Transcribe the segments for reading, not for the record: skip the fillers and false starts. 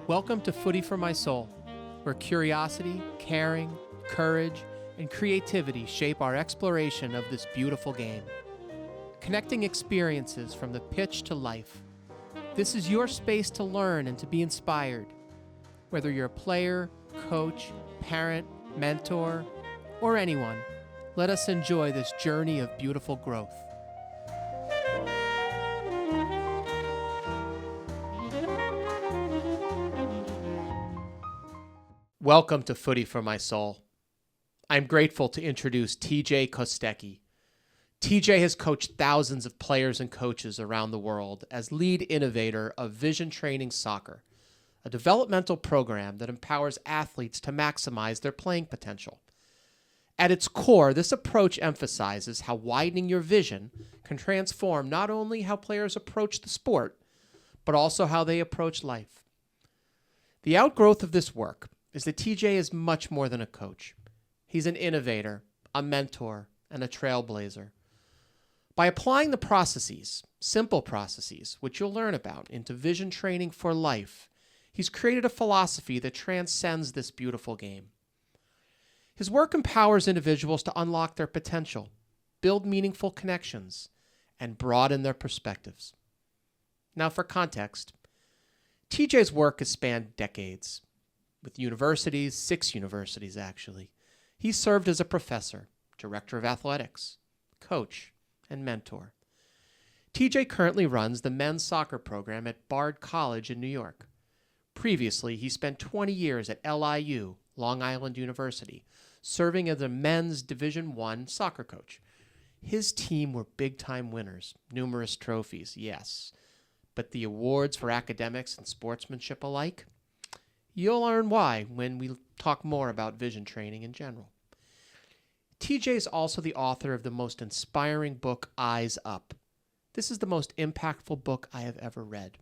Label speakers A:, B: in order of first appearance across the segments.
A: Welcome to Footy for My Soul, where curiosity, caring, courage, and creativity shape our exploration of this beautiful game. Connecting experiences from the pitch to life. This is your space to learn and to be inspired. Whether you're a player, coach, parent, mentor, or anyone, let us enjoy this journey of beautiful growth. Welcome to Footy for My Soul. I'm grateful to introduce TJ Kostecky. TJ has coached thousands of players and coaches around the world as lead innovator of Vision Training Soccer, a developmental program that empowers athletes to maximize their playing potential. At its core, this approach emphasizes how widening your vision can transform not only how players approach the sport, but also how they approach life. The outgrowth of this work is that TJ is much more than a coach. He's an innovator, a mentor, and a trailblazer. By applying the processes, simple processes, which you'll learn about, into vision training for life, he's created a philosophy that transcends this beautiful game. His work empowers individuals to unlock their potential, build meaningful connections, and broaden their perspectives. Now, for context, TJ's work has spanned decades. With universities, 6 universities actually. He served as a professor, director of athletics, coach, and mentor. TJ currently runs the men's soccer program at Bard College in New York. Previously, he spent 20 years at LIU, Long Island University, serving as a men's Division I soccer coach. His team were big-time winners, numerous trophies, yes. But the awards for academics and sportsmanship alike? You'll learn why when we talk more about vision training in general. TJ is also the author of the most inspiring book, Eyes Up. This is the most impactful book I have ever read.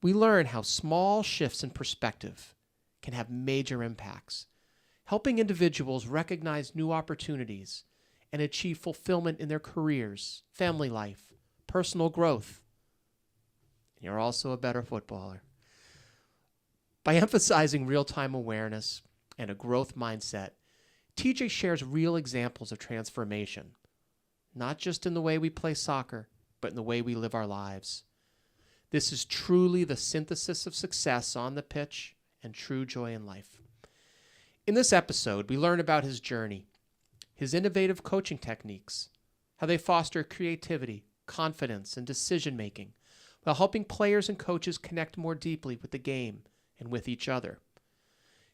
A: We learn how small shifts in perspective can have major impacts, helping individuals recognize new opportunities and achieve fulfillment in their careers, family life, personal growth. You're also a better footballer. By emphasizing real-time awareness and a growth mindset, TJ shares real examples of transformation, not just in the way we play soccer, but in the way we live our lives. This is truly the synthesis of success on the pitch and true joy in life. In this episode, we learn about his journey, his innovative coaching techniques, how they foster creativity, confidence, and decision-making, while helping players and coaches connect more deeply with the game and with each other.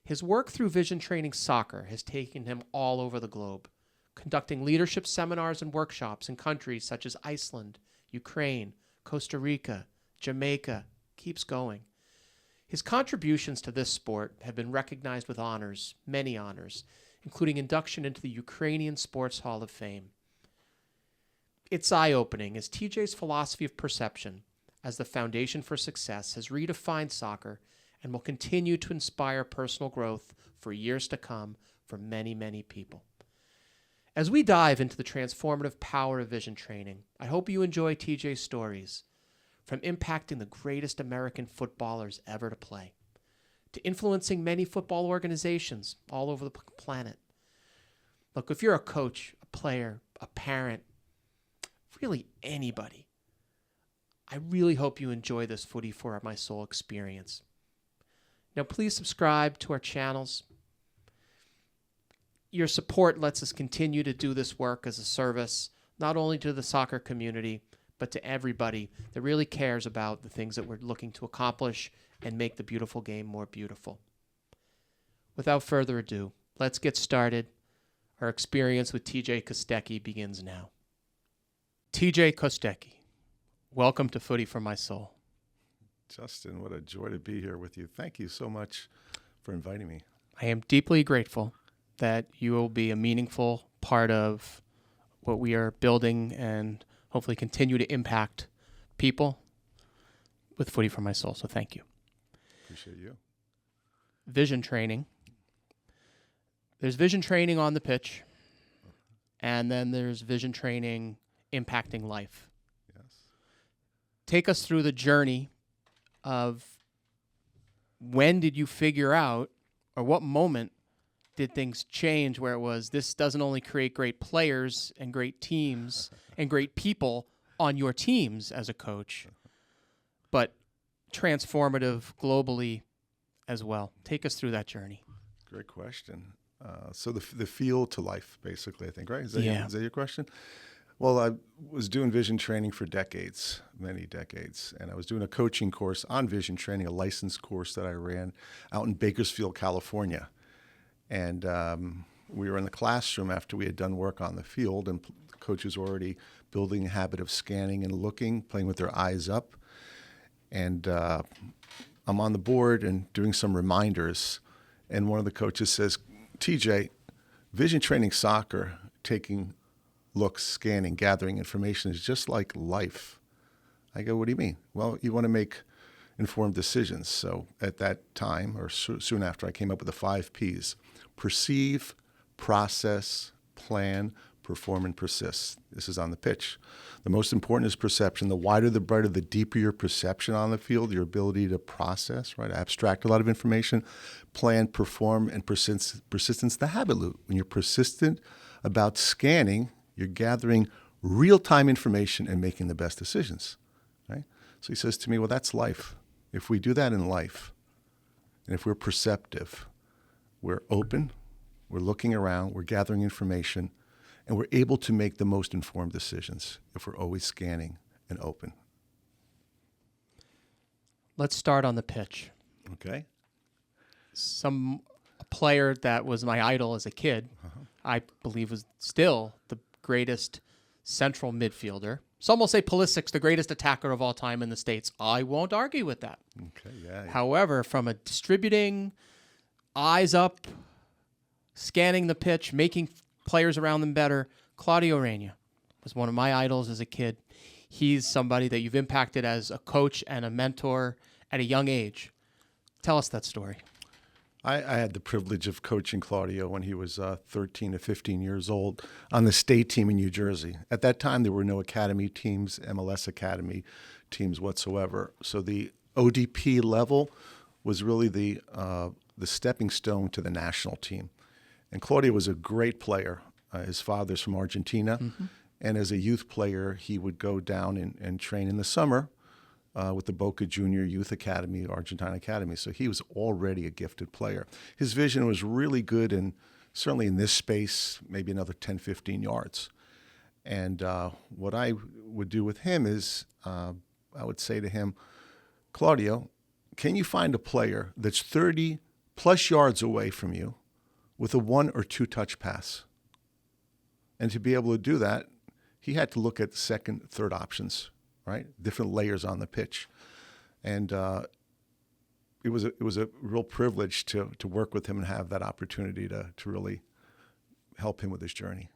A: His work through Vision Training Soccer has taken him all over the globe, conducting leadership seminars and workshops in countries such as Iceland, Ukraine, Costa Rica, Jamaica, keeps going. His contributions to this sport have been recognized with honors, many honors, including induction into the Ukrainian Sports Hall of Fame. It's eye-opening as TJ's philosophy of perception as the foundation for success has redefined soccer and will continue to inspire personal growth for years to come for many, many people. As we dive into the transformative power of vision training, I hope you enjoy TJ's stories, from impacting the greatest American footballers ever to play, to influencing many football organizations all over the planet. Look, if you're a coach, a player, a parent, really anybody, I really hope you enjoy this Footy for My Soul experience. Now, please subscribe to our channels. Your support lets us continue to do this work as a service, not only to the soccer community, but to everybody that really cares about the things that we're looking to accomplish and make the beautiful game more beautiful. Without further ado, let's get started. Our experience with TJ Kostecky begins now. TJ Kostecky, welcome to Footy for My Soul.
B: Justin, what a joy to be here with you. Thank you so much for inviting me.
A: I am deeply grateful that you will be a meaningful part of what we are building and hopefully continue to impact people with Footy for My Soul. So thank you.
B: Appreciate you.
A: Vision training. There's vision training on the pitch, and then there's vision training impacting life.
B: Yes.
A: Take us through the journey of when did you figure out, or what moment did things change where it was, this doesn't only create great players and great teams and great people on your teams as a coach, but transformative globally as well? Take us through that journey.
B: Great question. So the field to life, basically, I think, right? Is that your question? Well, I was doing vision training for decades, many decades, and I was doing a coaching course on vision training, a licensed course that I ran out in Bakersfield, California. And we were in the classroom after we had done work on the field, and the coaches were already building a habit of scanning and looking, playing with their eyes up. And I'm on the board and doing some reminders, and one of the coaches says, TJ, vision training soccer, taking looks, scanning, gathering information is just like life. I go, what do you mean? Well, you want to make informed decisions. So at that time, or soon after, I came up with the 5 Ps: perceive, process, plan, perform, and persist. This is on the pitch. The most important is perception. The wider, the brighter, the deeper your perception on the field, your ability to process, right? Abstract a lot of information, plan, perform, and persistence, the habit loop. When you're persistent about scanning, you're gathering real-time information and making the best decisions, right? So he says to me, well, that's life. If we do that in life, and if we're perceptive, we're open, we're looking around, we're gathering information, and we're able to make the most informed decisions if we're always scanning and open.
A: Let's start on the pitch.
B: Okay.
A: A player that was my idol as a kid, I believe was still the greatest central midfielder. Some will say Pulisic's the greatest attacker of all time in the States. I won't argue with that.
B: Okay, yeah.
A: However, from a distributing, eyes up, scanning the pitch, making players around them better, Claudio Reyna was one of my idols as a kid. He's somebody that you've impacted as a coach and a mentor at a young age. Tell us that story.
B: I had the privilege of coaching Claudio when he was 13 to 15 years old on the state team in New Jersey. At that time, there were no academy teams, MLS academy teams whatsoever. So the ODP level was really the stepping stone to the national team. And Claudio was a great player. His father's from Argentina. Mm-hmm. And as a youth player, he would go down and train in the summer with the Boca Junior Youth Academy, Argentine Academy. So he was already a gifted player. His vision was really good, and certainly in this space, maybe another 10, 15 yards. And what I would do with him is I would say to him, Claudio, can you find a player that's 30 plus yards away from you with a 1 or 2 touch pass? And to be able to do that, he had to look at second, third options, right? Different layers on the pitch. And it was a real privilege to work with him and have that opportunity to really help him with his journey.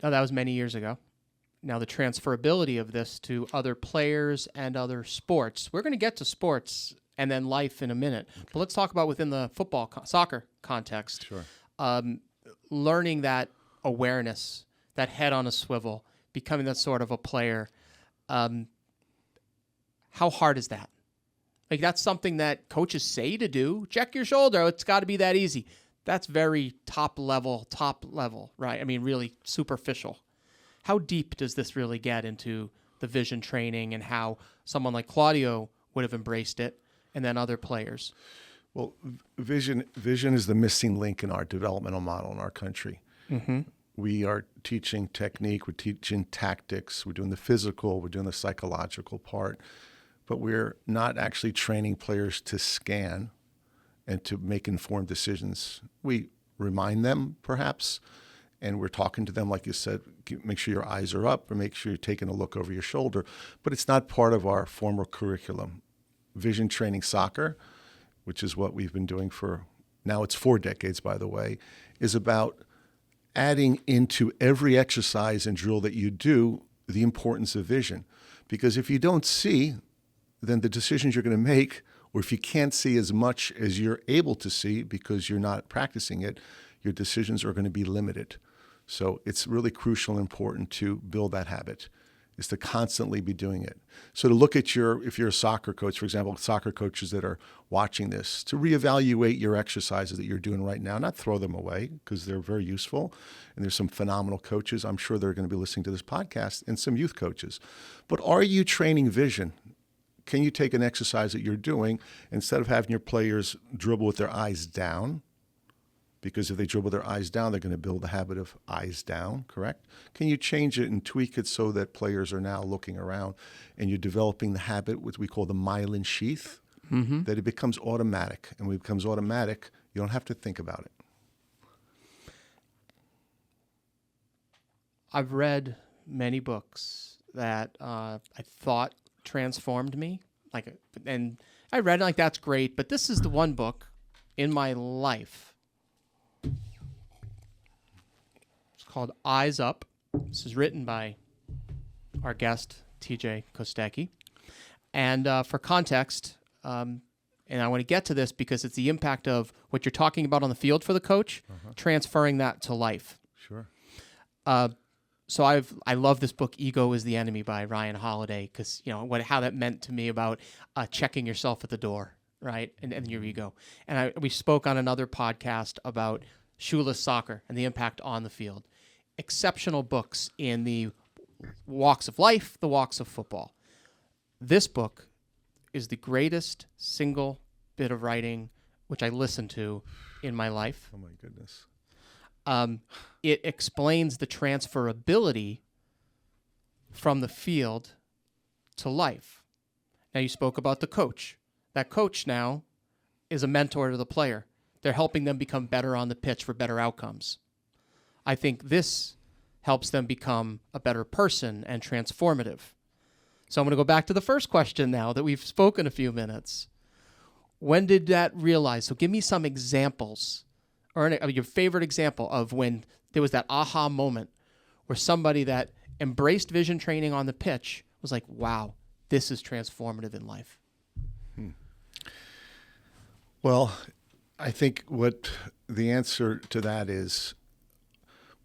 A: Now, that was many years ago. Now, the transferability of this to other players and other sports. We're going to get to sports and then life in a minute. Okay. But let's talk about within the soccer context.
B: Sure.
A: Learning that awareness, that head on a swivel, becoming that sort of a player. How hard is that? Like, that's something that coaches say to do. Check your shoulder. It's got to be that easy. That's very top level, right? I mean, really superficial. How deep does this really get into the vision training and how someone like Claudio would have embraced it, and then other players?
B: Well, vision is the missing link in our developmental model in our country. Mm-hmm. We are teaching technique, we're teaching tactics, we're doing the physical, we're doing the psychological part, but we're not actually training players to scan and to make informed decisions. We remind them, perhaps, and we're talking to them, like you said, make sure your eyes are up or make sure you're taking a look over your shoulder, but it's not part of our formal curriculum. Vision training soccer, which is what we've been doing for, now it's 4 decades, by the way, is about adding into every exercise and drill that you do the importance of vision. Because if you don't see, then the decisions you're going to make, or if you can't see as much as you're able to see because you're not practicing it, your decisions are going to be limited. So it's really crucial and important to build that habit. is to constantly be doing it. So to look at if you're a soccer coach, for example, soccer coaches that are watching this, to reevaluate your exercises that you're doing right now, not throw them away because they're very useful. And there's some phenomenal coaches, I'm sure they're going to be listening to this podcast, and some youth coaches. But are you training vision? Can you take an exercise that you're doing, instead of having your players dribble with their eyes down, because if they dribble their eyes down, they're going to build the habit of eyes down, correct? Can you change it and tweak it so that players are now looking around and you're developing the habit, which we call the myelin sheath, that it becomes automatic. And when it becomes automatic, you don't have to think about it.
A: I've read many books that I thought transformed me. And I read it like, that's great, but this is the one book in my life. It's called Eyes Up. This is written by our guest, TJ Kostecky. And for context, and I want to get to this because it's the impact of what you're talking about on the field for the coach, transferring that to life.
B: Sure.
A: So I love this book, Ego is the Enemy by Ryan Holiday, because how that meant to me about checking yourself at the door, right, and your ego. And we spoke on another podcast about shoeless soccer and the impact on the field. Exceptional books in the walks of life, the walks of football. This book is the greatest single bit of writing which I listened to in my life.
B: Oh my goodness.
A: It explains the transferability from the field to life. Now, you spoke about the coach. That coach now is a mentor to the player. They're helping them become better on the pitch for better outcomes. I think this helps them become a better person and transformative. So I'm going to go back to the first question now that we've spoken a few minutes. When did that realize? So give me some examples, or your favorite example of when there was that aha moment where somebody that embraced vision training on the pitch was like, wow, this is transformative in life.
B: Well, I think what the answer to that is,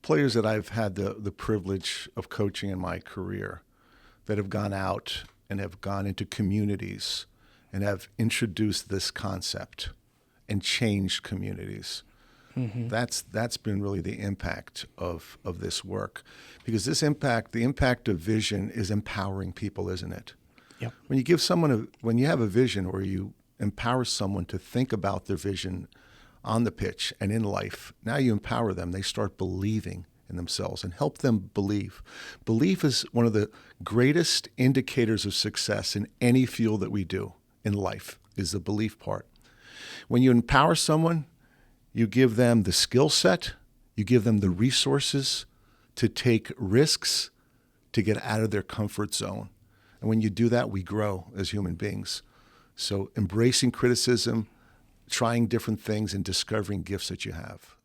B: players that I've had the privilege of coaching in my career that have gone out and have gone into communities and have introduced this concept and changed communities. That's been really the impact of this work, because the impact of vision is empowering people, isn't it?
A: Yep.
B: When you give someone when you have a vision where you empower someone to think about their vision on the pitch and in life, now you empower them. They start believing in themselves and help them believe. Belief is one of the greatest indicators of success in any field that we do in life, is the belief part. When you empower someone, you give them the skill set, you give them the resources to take risks, to get out of their comfort zone. And when you do that, we grow as human beings. So embracing criticism, trying different things, and discovering gifts that you have.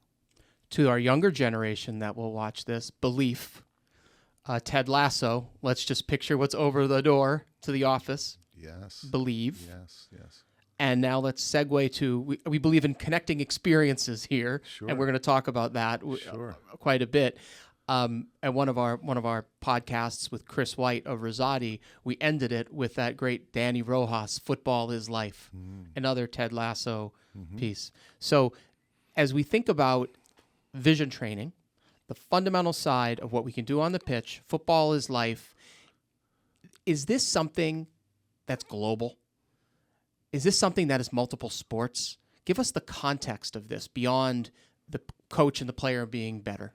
A: To our younger generation that will watch this, belief, Ted Lasso, let's just picture what's over the door to the office.
B: Yes.
A: Believe.
B: Yes, yes.
A: And now let's segue to, we believe in connecting experiences here,
B: Sure.
A: and we're going to talk about that quite a bit. At one of our podcasts with Chris White of Rosati, we ended it with that great Danny Rojas, Football is Life, another Ted Lasso piece. So as we think about vision training, the fundamental side of what we can do on the pitch, football is life, is this something that's global? Is this something that is multiple sports? Give us the context of this beyond the coach and the player being better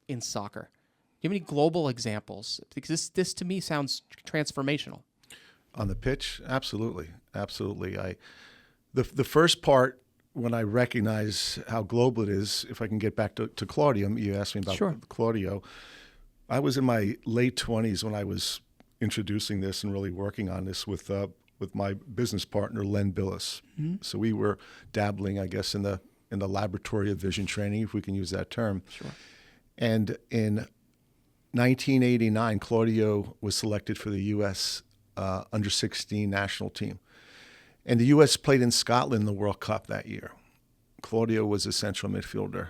A: in soccer. Do you have any global examples? Because this to me sounds transformational.
B: On the pitch, absolutely, absolutely. The first part, when I recognize how global it is, if I can get back to Claudio, you asked me about Claudio. I was in my late 20s when I was introducing this and really working on this with my business partner, Len Billis. So we were dabbling, I guess, in the laboratory of vision training, if we can use that term.
A: Sure.
B: And in 1989, Claudio was selected for the U.S. under 16 national team. And the U.S. played in Scotland in the World Cup that year. Claudio was a central midfielder.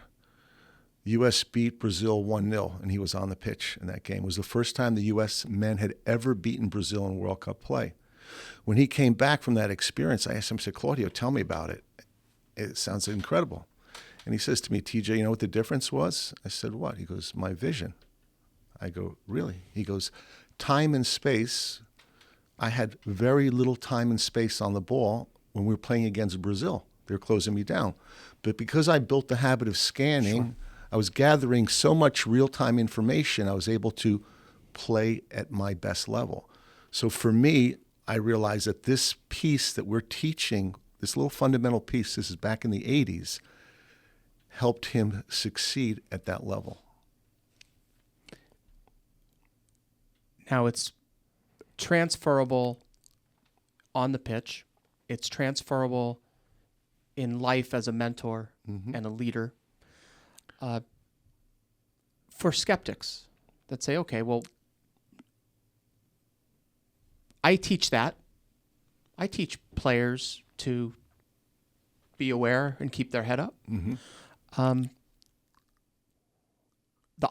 B: U.S. beat Brazil 1-0, and he was on the pitch in that game. It was the first time the U.S. men had ever beaten Brazil in World Cup play. When he came back from that experience, I asked him, I said, Claudio, tell me about it. It sounds incredible. And he says to me, TJ, you know what the difference was? I said, what? He goes, my vision. I go, really? He goes, time and space. I had very little time and space on the ball when we were playing against Brazil. They were closing me down. But because I built the habit of scanning, sure, I was gathering so much real-time information, I was able to play at my best level. So for me, I realized that this piece that we're teaching, this little fundamental piece, this is back in the 80s, helped him succeed at that level.
A: Now it's transferable on the pitch. It's transferable in life as a mentor and a leader. For skeptics that say, okay, well, I teach that. I teach players to be aware and keep their head up. The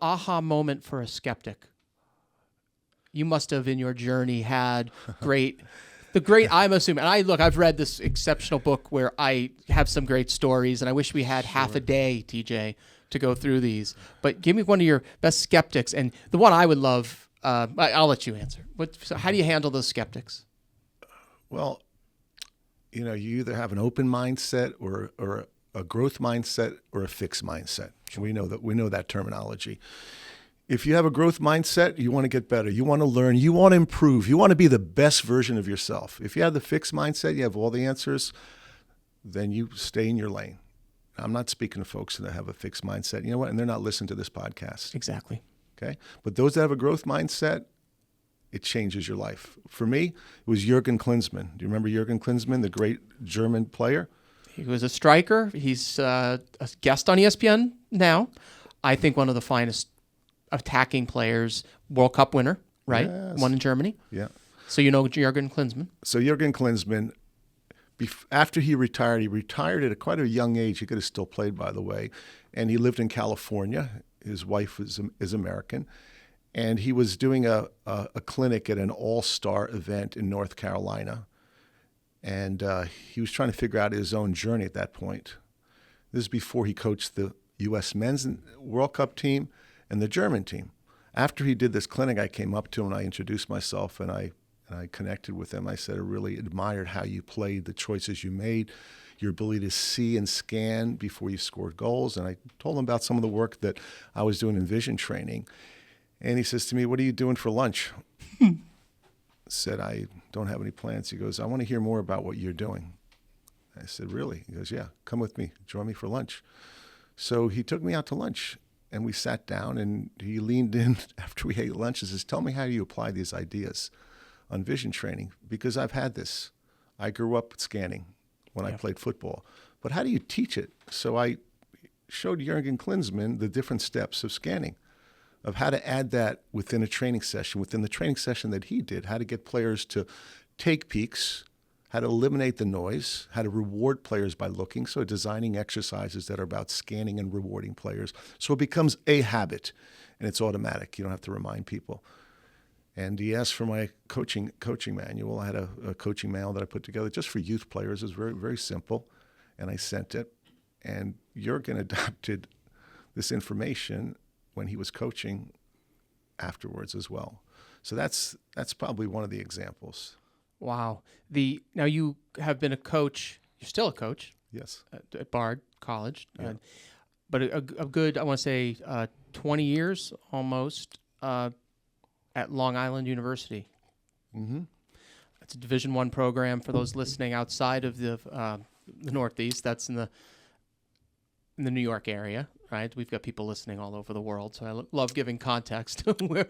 A: aha moment for a skeptic, you must have in your journey had I'm assuming, and I've read this exceptional book where I have some great stories, and I wish we had half a day, TJ, to go through these. But give me one of your best skeptics, and the one I would love, I'll let you answer. So how do you handle those skeptics?
B: Well, you either have an open mindset or a growth mindset or a fixed mindset. Sure. We know that terminology. If you have a growth mindset, you want to get better. You want to learn. You want to improve. You want to be the best version of yourself. If you have the fixed mindset, you have all the answers, then you stay in your lane. I'm not speaking to folks that have a fixed mindset. You know what? And they're not listening to this podcast.
A: Exactly.
B: Okay? But those that have a growth mindset, it changes your life. For me, it was Jürgen Klinsmann. Do you remember Jürgen Klinsmann, the great German player?
A: He was a striker. He's a guest on ESPN now. I think one of the finest attacking players, World Cup winner, right?
B: Yes.
A: One in Germany.
B: Yeah.
A: So you know Jürgen Klinsmann.
B: So Jürgen Klinsmann, after he retired at quite a young age. He could have still played, by the way. And he lived in California. His wife is American. And he was doing a clinic at an all-star event in North Carolina. And he was trying to figure out his own journey at that point. This is before he coached the U.S. men's World Cup team and the German team. After he did this clinic, I came up to him and I introduced myself and I connected with him. I said, I really admired how you played, the choices you made, your ability to see and scan before you scored goals. And I told him about some of the work that I was doing in vision training. And he says to me, what are you doing for lunch? I said, I don't have any plans. He goes, I want to hear more about what you're doing. I said, really? He goes, yeah, come with me. Join me for lunch. So he took me out to lunch. And we sat down, and he leaned in after we ate lunch and says, tell me, how do you apply these ideas on vision training? Because I've had this. I grew up scanning when I played football. But how do you teach it? So I showed Jürgen Klinsmann the different steps of scanning, of how to add that within a training session, within the training session that he did, how to get players to take peeks, how to eliminate the noise, how to reward players by looking. So designing exercises that are about scanning and rewarding players. So it becomes a habit, and it's automatic. You don't have to remind people. And he asked for my coaching manual. I had a coaching manual that I put together just for youth players. It was very, very simple. And I sent it. And Jürgen adopted this information when he was coaching afterwards as well. So that's probably one of the examples.
A: Wow. Now you have been a coach. You're still a coach.
B: Yes.
A: At Bard College.
B: Yeah.
A: But a good, I want to say, 20 years almost at Long Island University.
B: Mm-hmm.
A: It's a Division I program for those listening outside of the Northeast. That's in the New York area, right? We've got people listening all over the world, so I love giving context where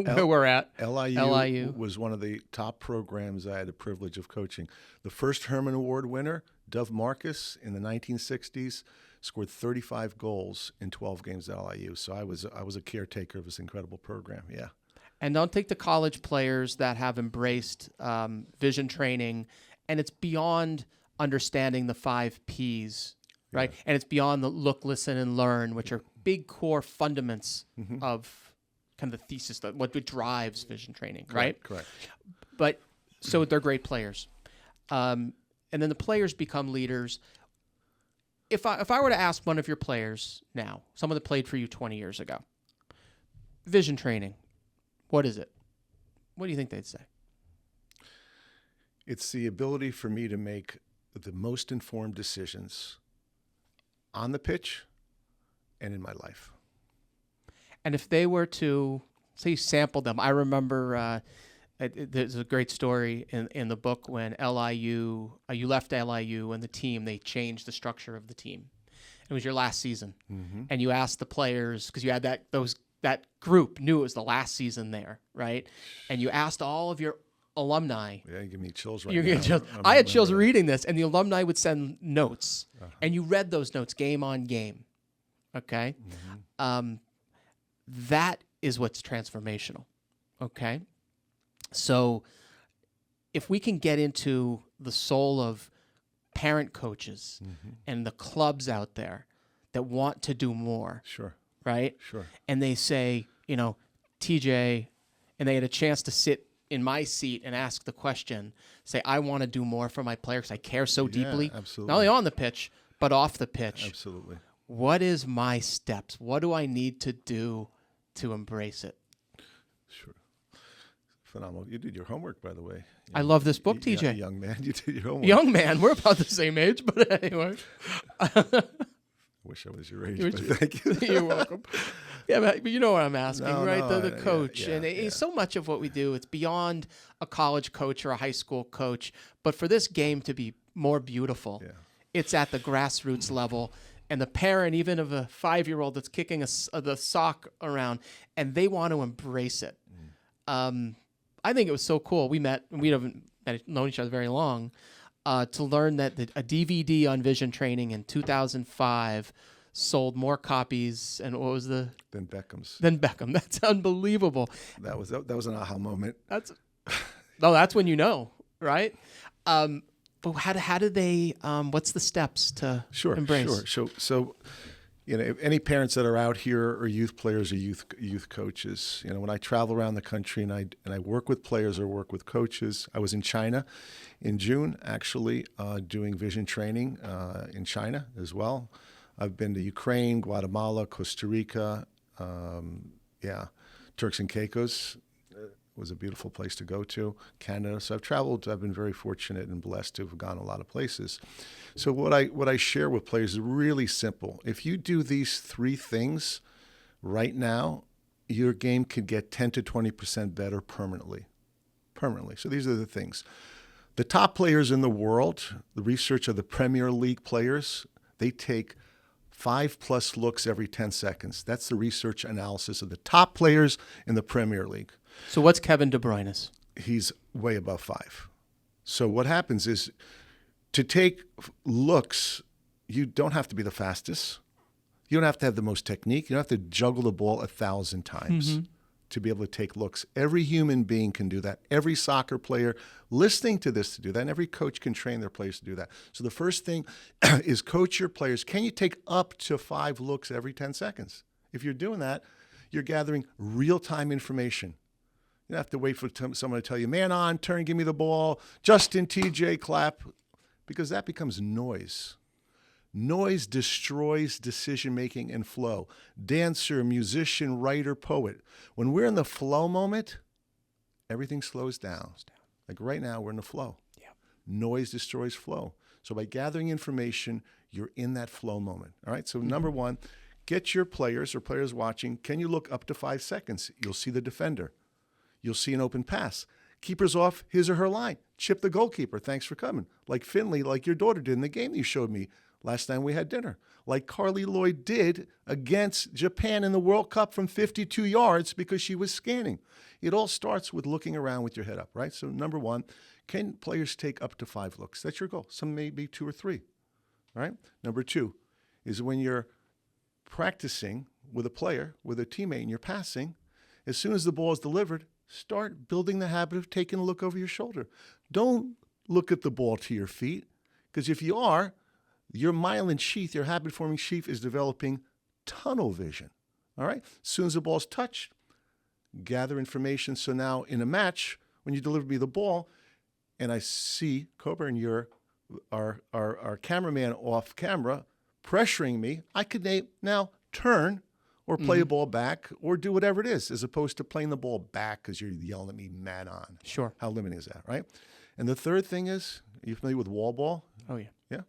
A: we're at.
B: LIU was one of the top programs I had the privilege of coaching. The first Herman Award winner, Dov Marcus, in the 1960s, scored 35 goals in 12 games at LIU. So I was a caretaker of this incredible program. Yeah.
A: And don't take the college players that have embraced vision training, and it's beyond understanding the 5 Ps. Right. Yeah. And it's beyond the look, listen, and learn, which are big core fundaments of kind of the thesis, that what drives vision training, right?
B: Correct.
A: But so they're great players. And then the players become leaders. If I were to ask one of your players now, someone that played for you 20 years ago, vision training, what is it? What do you think they'd say?
B: It's the ability for me to make the most informed decisions on the pitch and in my life. And
A: if they were to, say, sample them, I remember there's a great story in the book when LIU, you left LIU and the team, they changed the structure of the team. It was your last season. And you asked the players, because you had that group knew it was the last season there, right? And you asked all of your alumni.
B: Yeah, you give me chills right now.
A: Chills. I had chills reading this, and the alumni would send notes, and you read those notes game on game. Okay? That is what's transformational. Okay? So if we can get into the soul of parent coaches and the clubs out there that want to do more.
B: Sure.
A: Right?
B: Sure.
A: And they say, TJ, and they had a chance to sit in my seat and ask the question, say, I want to do more for my players. I care so deeply,
B: absolutely.
A: Not only on the pitch, but off the pitch.
B: Absolutely.
A: What is my steps? What do I need to do to embrace it?
B: Sure. Phenomenal. You did your homework, by the way.
A: I love this book, TJ.
B: Young man, you did your homework.
A: Young man, we're about the same age, but anyway.
B: Wish I was your age, but thank you.
A: You're welcome. Yeah, but you know what I'm asking, right? The coach.
B: Yeah,
A: and so much of what we do, it's beyond a college coach or a high school coach. But for this game to be more beautiful, it's at the grassroots level. And the parent, even of a 5-year-old that's kicking the sock around, and they want to embrace it. I think it was so cool. We haven't known each other very long, to learn that a DVD on vision training in 2005 sold more copies, and what was than
B: Beckham's.
A: Than Beckham. That's unbelievable.
B: That was an aha moment.
A: That's when right? But how do they? What's the steps to embrace?
B: Sure. So, if any parents that are out here are youth players or youth coaches. When I travel around the country and I work with players or work with coaches, I was in China in June, actually, doing vision training in China as well. I've been to Ukraine, Guatemala, Costa Rica, Turks and Caicos. Was a beautiful place to go to. Canada. So I've traveled. I've been very fortunate and blessed to have gone a lot of places. So what I share with players is really simple. If you do these 3 things right now, your game could get 10 to 20% better permanently. So these are the things. The top players in the world, the research of the Premier League players, they take 5+ looks every 10 seconds. That's the research analysis of the top players in the Premier League.
A: So what's Kevin De Bruyne's?
B: He's way above 5. So what happens is, to take looks, you don't have to be the fastest. You don't have to have the most technique. You don't have to juggle the ball 1,000 times to be able to take looks. Every human being can do that. Every soccer player listening to this to do that, and every coach can train their players to do that. So the first thing is coach your players. Can you take up to 5 looks every 10 seconds? If you're doing that, you're gathering real-time information. You don't have to wait for someone to tell you, man on, turn, give me the ball, Justin, TJ, clap, because that becomes noise. Noise destroys decision-making and flow. Dancer, musician, writer, poet. When we're in the flow moment, everything slows down. Like right now, we're in the flow.
A: Yeah.
B: Noise destroys flow. So by gathering information, you're in that flow moment. All right, so number 1, get your players or players watching, can you look up to 5 seconds? You'll see the defender. You'll see an open pass. Keeper's off his or her line. Chip the goalkeeper. Thanks for coming. Like Finley, like your daughter did in the game you showed me last time we had dinner. Like Carly Lloyd did against Japan in the World Cup from 52 yards because she was scanning. It all starts with looking around with your head up, right? So number 1, can players take up to 5 looks? That's your goal. Some may be 2 or 3, all right? Number 2 is when you're practicing with a player, with a teammate, and you're passing, as soon as the ball is delivered, start building the habit of taking a look over your shoulder. Don't look at the ball to your feet, because if you are, your myelin sheath, your habit-forming sheath, is developing tunnel vision. All right? As soon as the ball's touched, gather information. So now in a match, when you deliver me the ball, and I see Cobra and you're our cameraman off camera pressuring me, I could now turn or play a ball back or do whatever it is, as opposed to playing the ball back because you're yelling at me man on.
A: Sure.
B: How limiting is that, right? And the third thing is, are you familiar with wall ball?
A: Oh, yeah.
B: Yeah.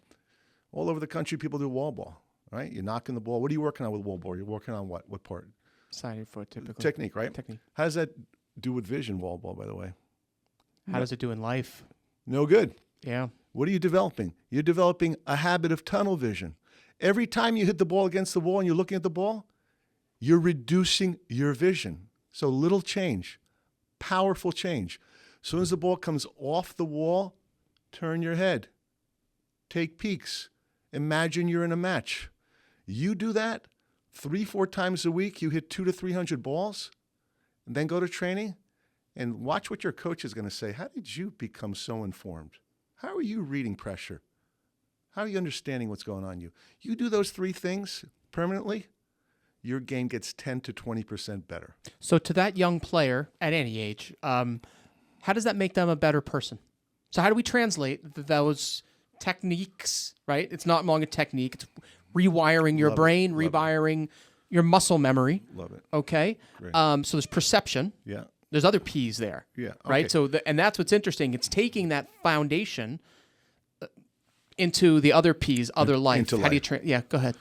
B: All over the country, people do wall ball, right? You're knocking the ball. What are you working on with wall ball? You're working on what? What part?
A: Side of your foot, typically.
B: Technique, right?
A: Technique.
B: How does that do with vision, wall ball, by the way?
A: How does it do in life?
B: No good.
A: Yeah.
B: What are you developing? You're developing a habit of tunnel vision. Every time you hit the ball against the wall and you're looking at the ball, you're reducing your vision. So little change, powerful change. As soon as the ball comes off the wall, turn your head. Take peeks. Imagine you're in a match. You do that 3-4 times a week. You hit 200 to 300 balls, and then go to training and watch what your coach is going to say. How did you become so informed? How are you reading pressure? How are you understanding what's going on in you? You do those 3 things permanently, your game gets 10 to 20% better.
A: So to that young player at any age, how does that make them a better person? So how do we translate those techniques, right? It's not long a technique. It's rewiring your brain, rewiring your muscle memory.
B: Love it.
A: Okay.
B: Great.
A: So there's perception.
B: Yeah.
A: There's other P's there.
B: Yeah. Okay.
A: Right. So and that's what's interesting. It's taking that foundation into the other P's, other life.
B: Into
A: how do you
B: life.
A: yeah, go ahead.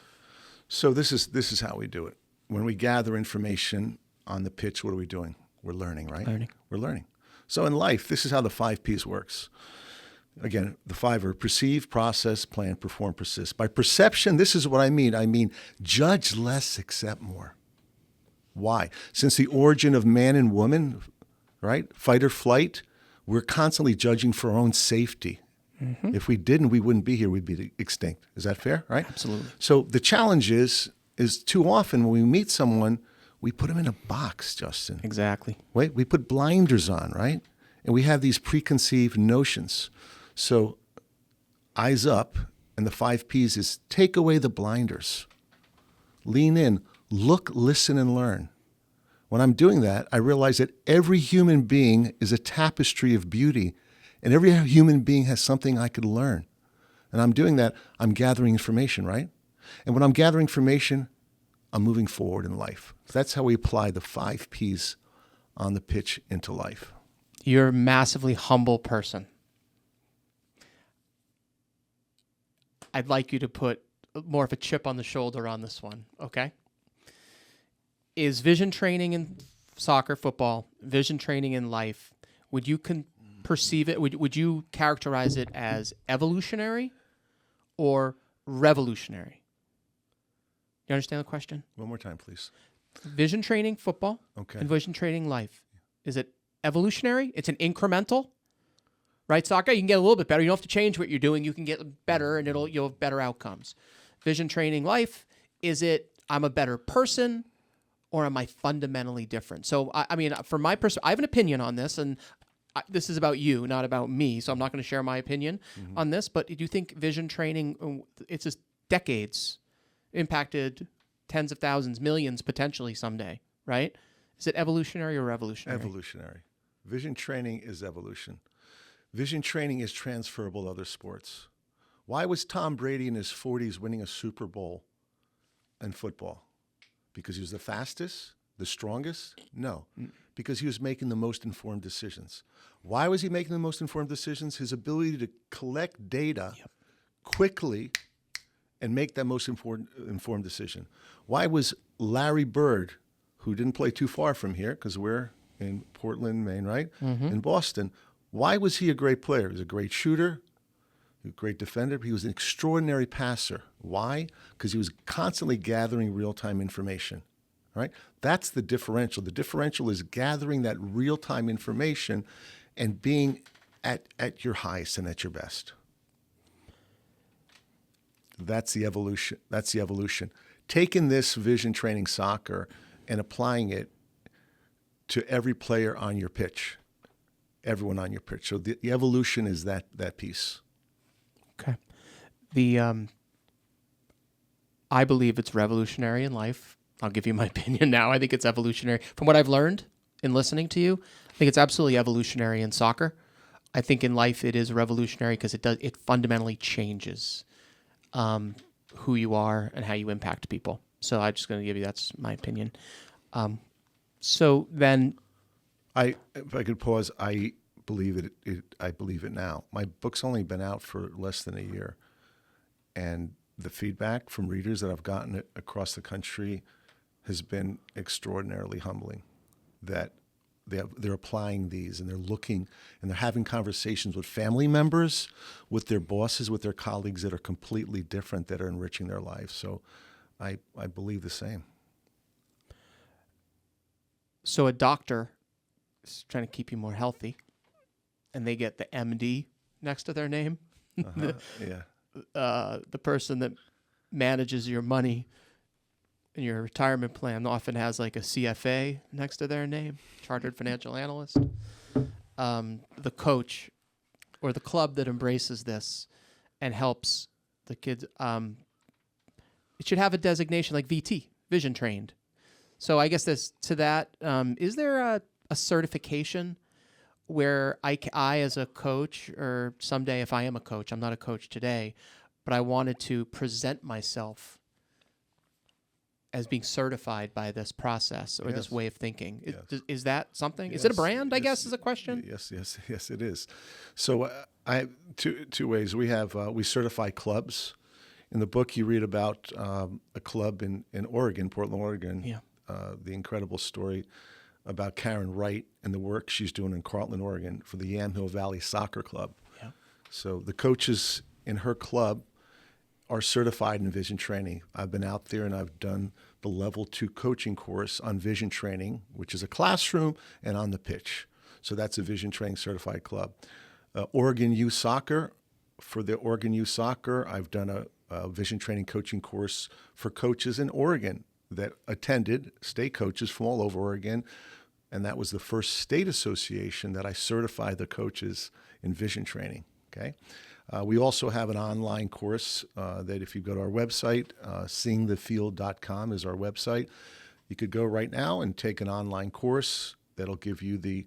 B: So this is how we do it. When we gather information on the pitch, what are we doing? We're learning, right? We're learning. So in life, this is how the 5 P's works. Again, the 5 are perceive, process, plan, perform, persist. By perception, this is what I mean. I mean, judge less, accept more. Why? Since the origin of man and woman, right, fight or flight, we're constantly judging for our own safety. Mm-hmm. If we didn't, we wouldn't be here. We'd be extinct. Is that fair, right?
A: Absolutely.
B: So the challenge is too often when we meet someone, we put them in a box, Justin.
A: Exactly.
B: Wait, we put blinders on, right? And we have these preconceived notions. So eyes up, and the 5 P's is take away the blinders. Lean in, look, listen, and learn. When I'm doing that, I realize that every human being is a tapestry of beauty, and every human being has something I could learn. And I'm doing that, I'm gathering information, right? And when I'm gathering information, I'm moving forward in life. So that's how we apply the 5 P's on the pitch into life.
A: You're a massively humble person. I'd like you to put more of a chip on the shoulder on this one, okay? Is vision training in soccer, football, vision training in life, would you perceive it, would you characterize it as evolutionary or revolutionary? You understand the question?
B: One more time, please.
A: Vision training, football, and vision training, life. Is it evolutionary? It's an incremental, right? Soccer, you can get a little bit better. You don't have to change what you're doing. You can get better, and you'll have better outcomes. Vision training, life, is it I'm a better person, or am I fundamentally different? So, I mean, from my perspective, I have an opinion on this, and this is about you, not about me, so I'm not going to share my opinion on this, but do you think vision training, it's just decades, impacted tens of thousands, millions potentially someday, right? Is it evolutionary or revolutionary?
B: Evolutionary. Vision training is evolution. Vision training is transferable to other sports. Why was Tom Brady in his 40s winning a Super Bowl in football? Because he was the fastest, the strongest? No, because he was making the most informed decisions. Why was he making the most informed decisions? His ability to collect data quickly and make that most informed decision. Why was Larry Bird, who didn't play too far from here, because we're in Portland, Maine, right? In Boston, why was he a great player? He was a great shooter, a great defender, but he was an extraordinary passer. Why? Because he was constantly gathering real-time information, right? That's the differential. The differential is gathering that real-time information and being at your highest and at your best. That's the evolution. That's the evolution. Taking this vision training soccer and applying it to every player on your pitch, everyone on your pitch. So the evolution is that piece.
A: Okay. The I believe it's revolutionary in life. I'll give you my opinion now. I think it's evolutionary. From what I've learned in listening to you, I think it's absolutely evolutionary in soccer. I think in life it is revolutionary because it fundamentally changes who you are and how you impact people. So I'm just going to give you, that's my opinion. So then,
B: if I could pause, I believe it. I believe it now. My book's only been out for less than a year, and the feedback from readers that I've gotten across the country has been extraordinarily humbling. That they're applying these, and they're looking, and they're having conversations with family members, with their bosses, with their colleagues that are completely different, that are enriching their lives. So I believe the same.
A: So a doctor is trying to keep you more healthy, and they get the MD next to their name.
B: Yeah.
A: The person that manages your money in your retirement plan often has like a CFA next to their name, Chartered Financial Analyst. The coach or the club that embraces this and helps the kids, it should have a designation like VT, vision trained. So I guess is there a certification where I as a coach, or someday if I am a coach, I'm not a coach today, but I wanted to present myself as being certified by this process or this way of thinking.
B: Yes.
A: Is that something?
B: Yes.
A: Is it a brand, I guess, is a question?
B: Yes, it is. So I have two ways. We have we certify clubs. In the book, you read about a club in Oregon, Portland, Oregon.
A: Yeah.
B: The incredible story about Karen Wright and the work she's doing in Cortland, Oregon for the Yamhill Valley Soccer Club.
A: Yeah.
B: So the coaches in her club are certified in vision training. I've been out there and I've done the level 2 coaching course on vision training, which is a classroom and on the pitch. So that's a vision training certified club. Oregon Youth Soccer, for the Oregon Youth Soccer, I've done a vision training coaching course for coaches in Oregon that attended, state coaches from all over Oregon. And that was the first state association that I certified the coaches in vision training. Okay. We also have an online course that if you go to our website, seeingthefield.com is our website. You could go right now and take an online course that'll give you the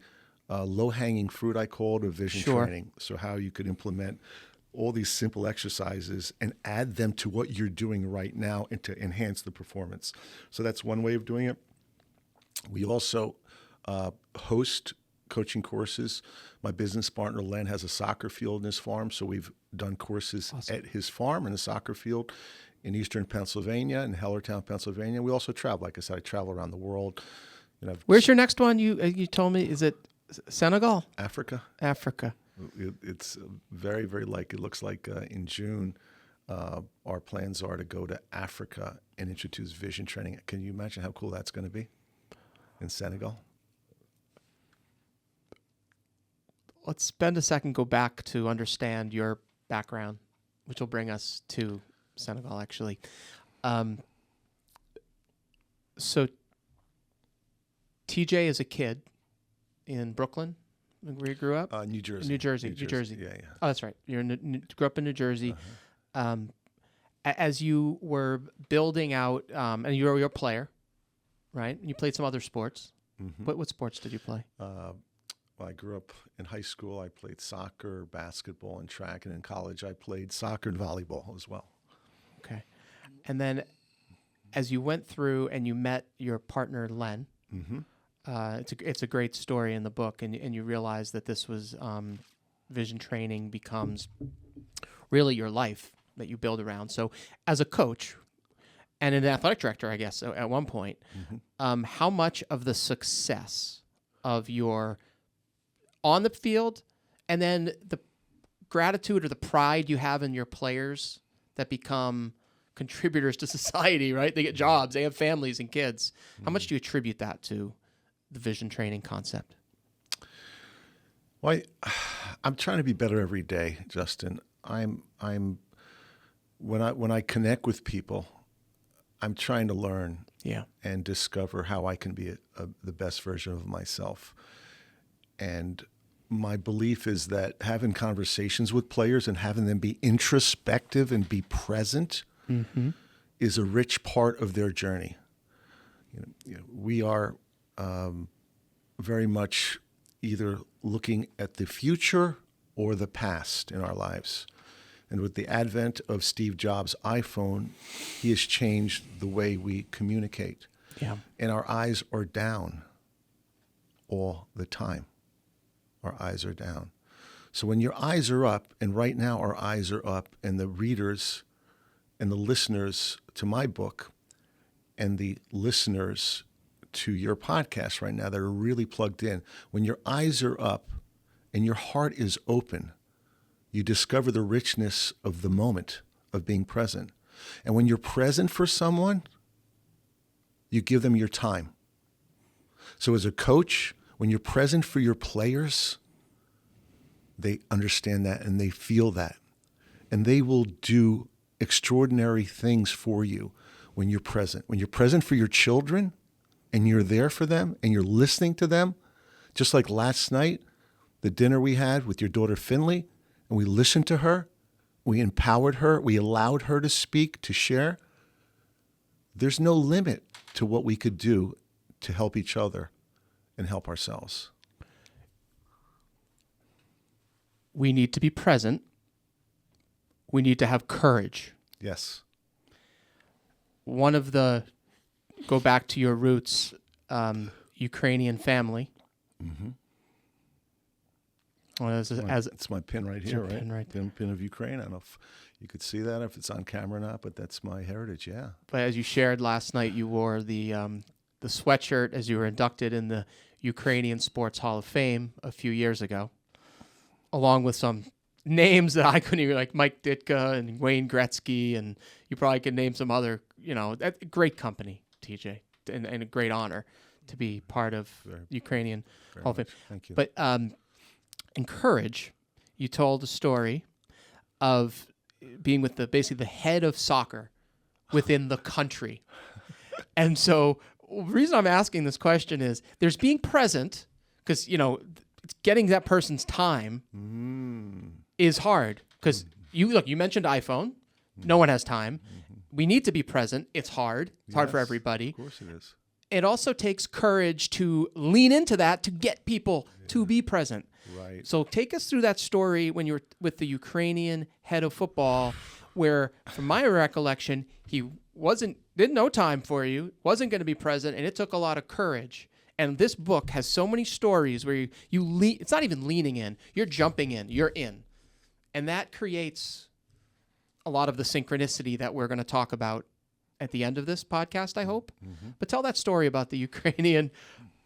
B: low-hanging fruit, I call it, of vision training. So how you could implement all these simple exercises and add them to what you're doing right now and to enhance the performance. So that's one way of doing it. We also host coaching courses. My business partner, Len, has a soccer field in his farm, so we've done courses at his farm in a soccer field in eastern Pennsylvania, in Hellertown, Pennsylvania. We also travel. Like I said, I travel around the world.
A: Where's your next one? You told me, is it Senegal?
B: Africa. It's very, very it looks like in June, our plans are to go to Africa and introduce vision training. Can you imagine how cool that's going to be in Senegal?
A: Let's spend a second, go back to understand your background, which will bring us to Senegal, actually. So TJ is a kid in Brooklyn, where you grew up?
B: New Jersey.
A: New Jersey.
B: Yeah.
A: Oh, that's right. You grew up in New Jersey. Uh-huh. As you were building out, and you're a player, right? You played some other sports. Mm-hmm. What sports did you play?
B: Well, I grew up in high school. I played soccer, basketball, and track. And in college, I played soccer and volleyball as well.
A: Okay. And then as you went through and you met your partner, Len, mm-hmm. It's a great story in the book, and you realize that this was vision training becomes really your life that you build around. So as a coach and an athletic director, I guess, at one point, mm-hmm. How much of the success of your on the field and then the gratitude or the pride you have in your players that become contributors to society, right? They get jobs, they have families and kids. How much do you attribute that to the vision training concept?
B: Well, I'm trying to be better every day, Justin. I'm when I connect with people, I'm trying to learn and discover how I can be the best version of myself. And my belief is that having conversations with players and having them be introspective and be present mm-hmm. is a rich part of their journey. We are very much either looking at the future or the past in our lives. And with the advent of Steve Jobs' iPhone, he has changed the way we communicate.
A: Yeah.
B: And our eyes are down all the time. Our eyes are down. So when your eyes are up, and right now our eyes are up, and the readers and the listeners to my book and the listeners to your podcast right now that are really plugged in, when your eyes are up and your heart is open, you discover the richness of the moment of being present. And when you're present for someone, you give them your time. So as a coach, when you're present for your players, they understand that and they feel that. And they will do extraordinary things for you when you're present. When you're present for your children and you're there for them and you're listening to them, just like last night, the dinner we had with your daughter Finley, and we listened to her, we empowered her, we allowed her to speak, to share. There's no limit to what we could do to help each other and help ourselves.
A: We need to be present. We need to have courage.
B: Yes.
A: Go back to your roots, Ukrainian family.
B: Mm-hmm.
A: Well,
B: it's my pin right here, right?
A: Pin right there.
B: Pin of Ukraine. I don't know if you could see that, if it's on camera or not, but that's my heritage, yeah.
A: But as you shared last night, you wore the sweatshirt as you were inducted in the Ukrainian Sports Hall of Fame a few years ago, along with some names that I couldn't even, like Mike Ditka and Wayne Gretzky, and you probably could name some other, great company, TJ, and a great honor to be part of Ukrainian Hall of Fame.
B: Thank you.
A: But in courage, you told a story of being with basically the head of soccer within the country. And so the reason I'm asking this question is there's being present, because, getting that person's time is hard, because you mentioned iPhone. No one has time. We need to be present. It's hard. It's hard for everybody.
B: Of course it is.
A: It also takes courage to lean into that to get people to be present.
B: Right.
A: So take us through that story when you were with the Ukrainian head of football, where, from my recollection, he didn't know time for you, wasn't going to be present, and it took a lot of courage. And this book has so many stories where it's not even leaning in, you're jumping in, you're in. And that creates a lot of the synchronicity that we're going to talk about at the end of this podcast, I hope. Mm-hmm. But tell that story about the Ukrainian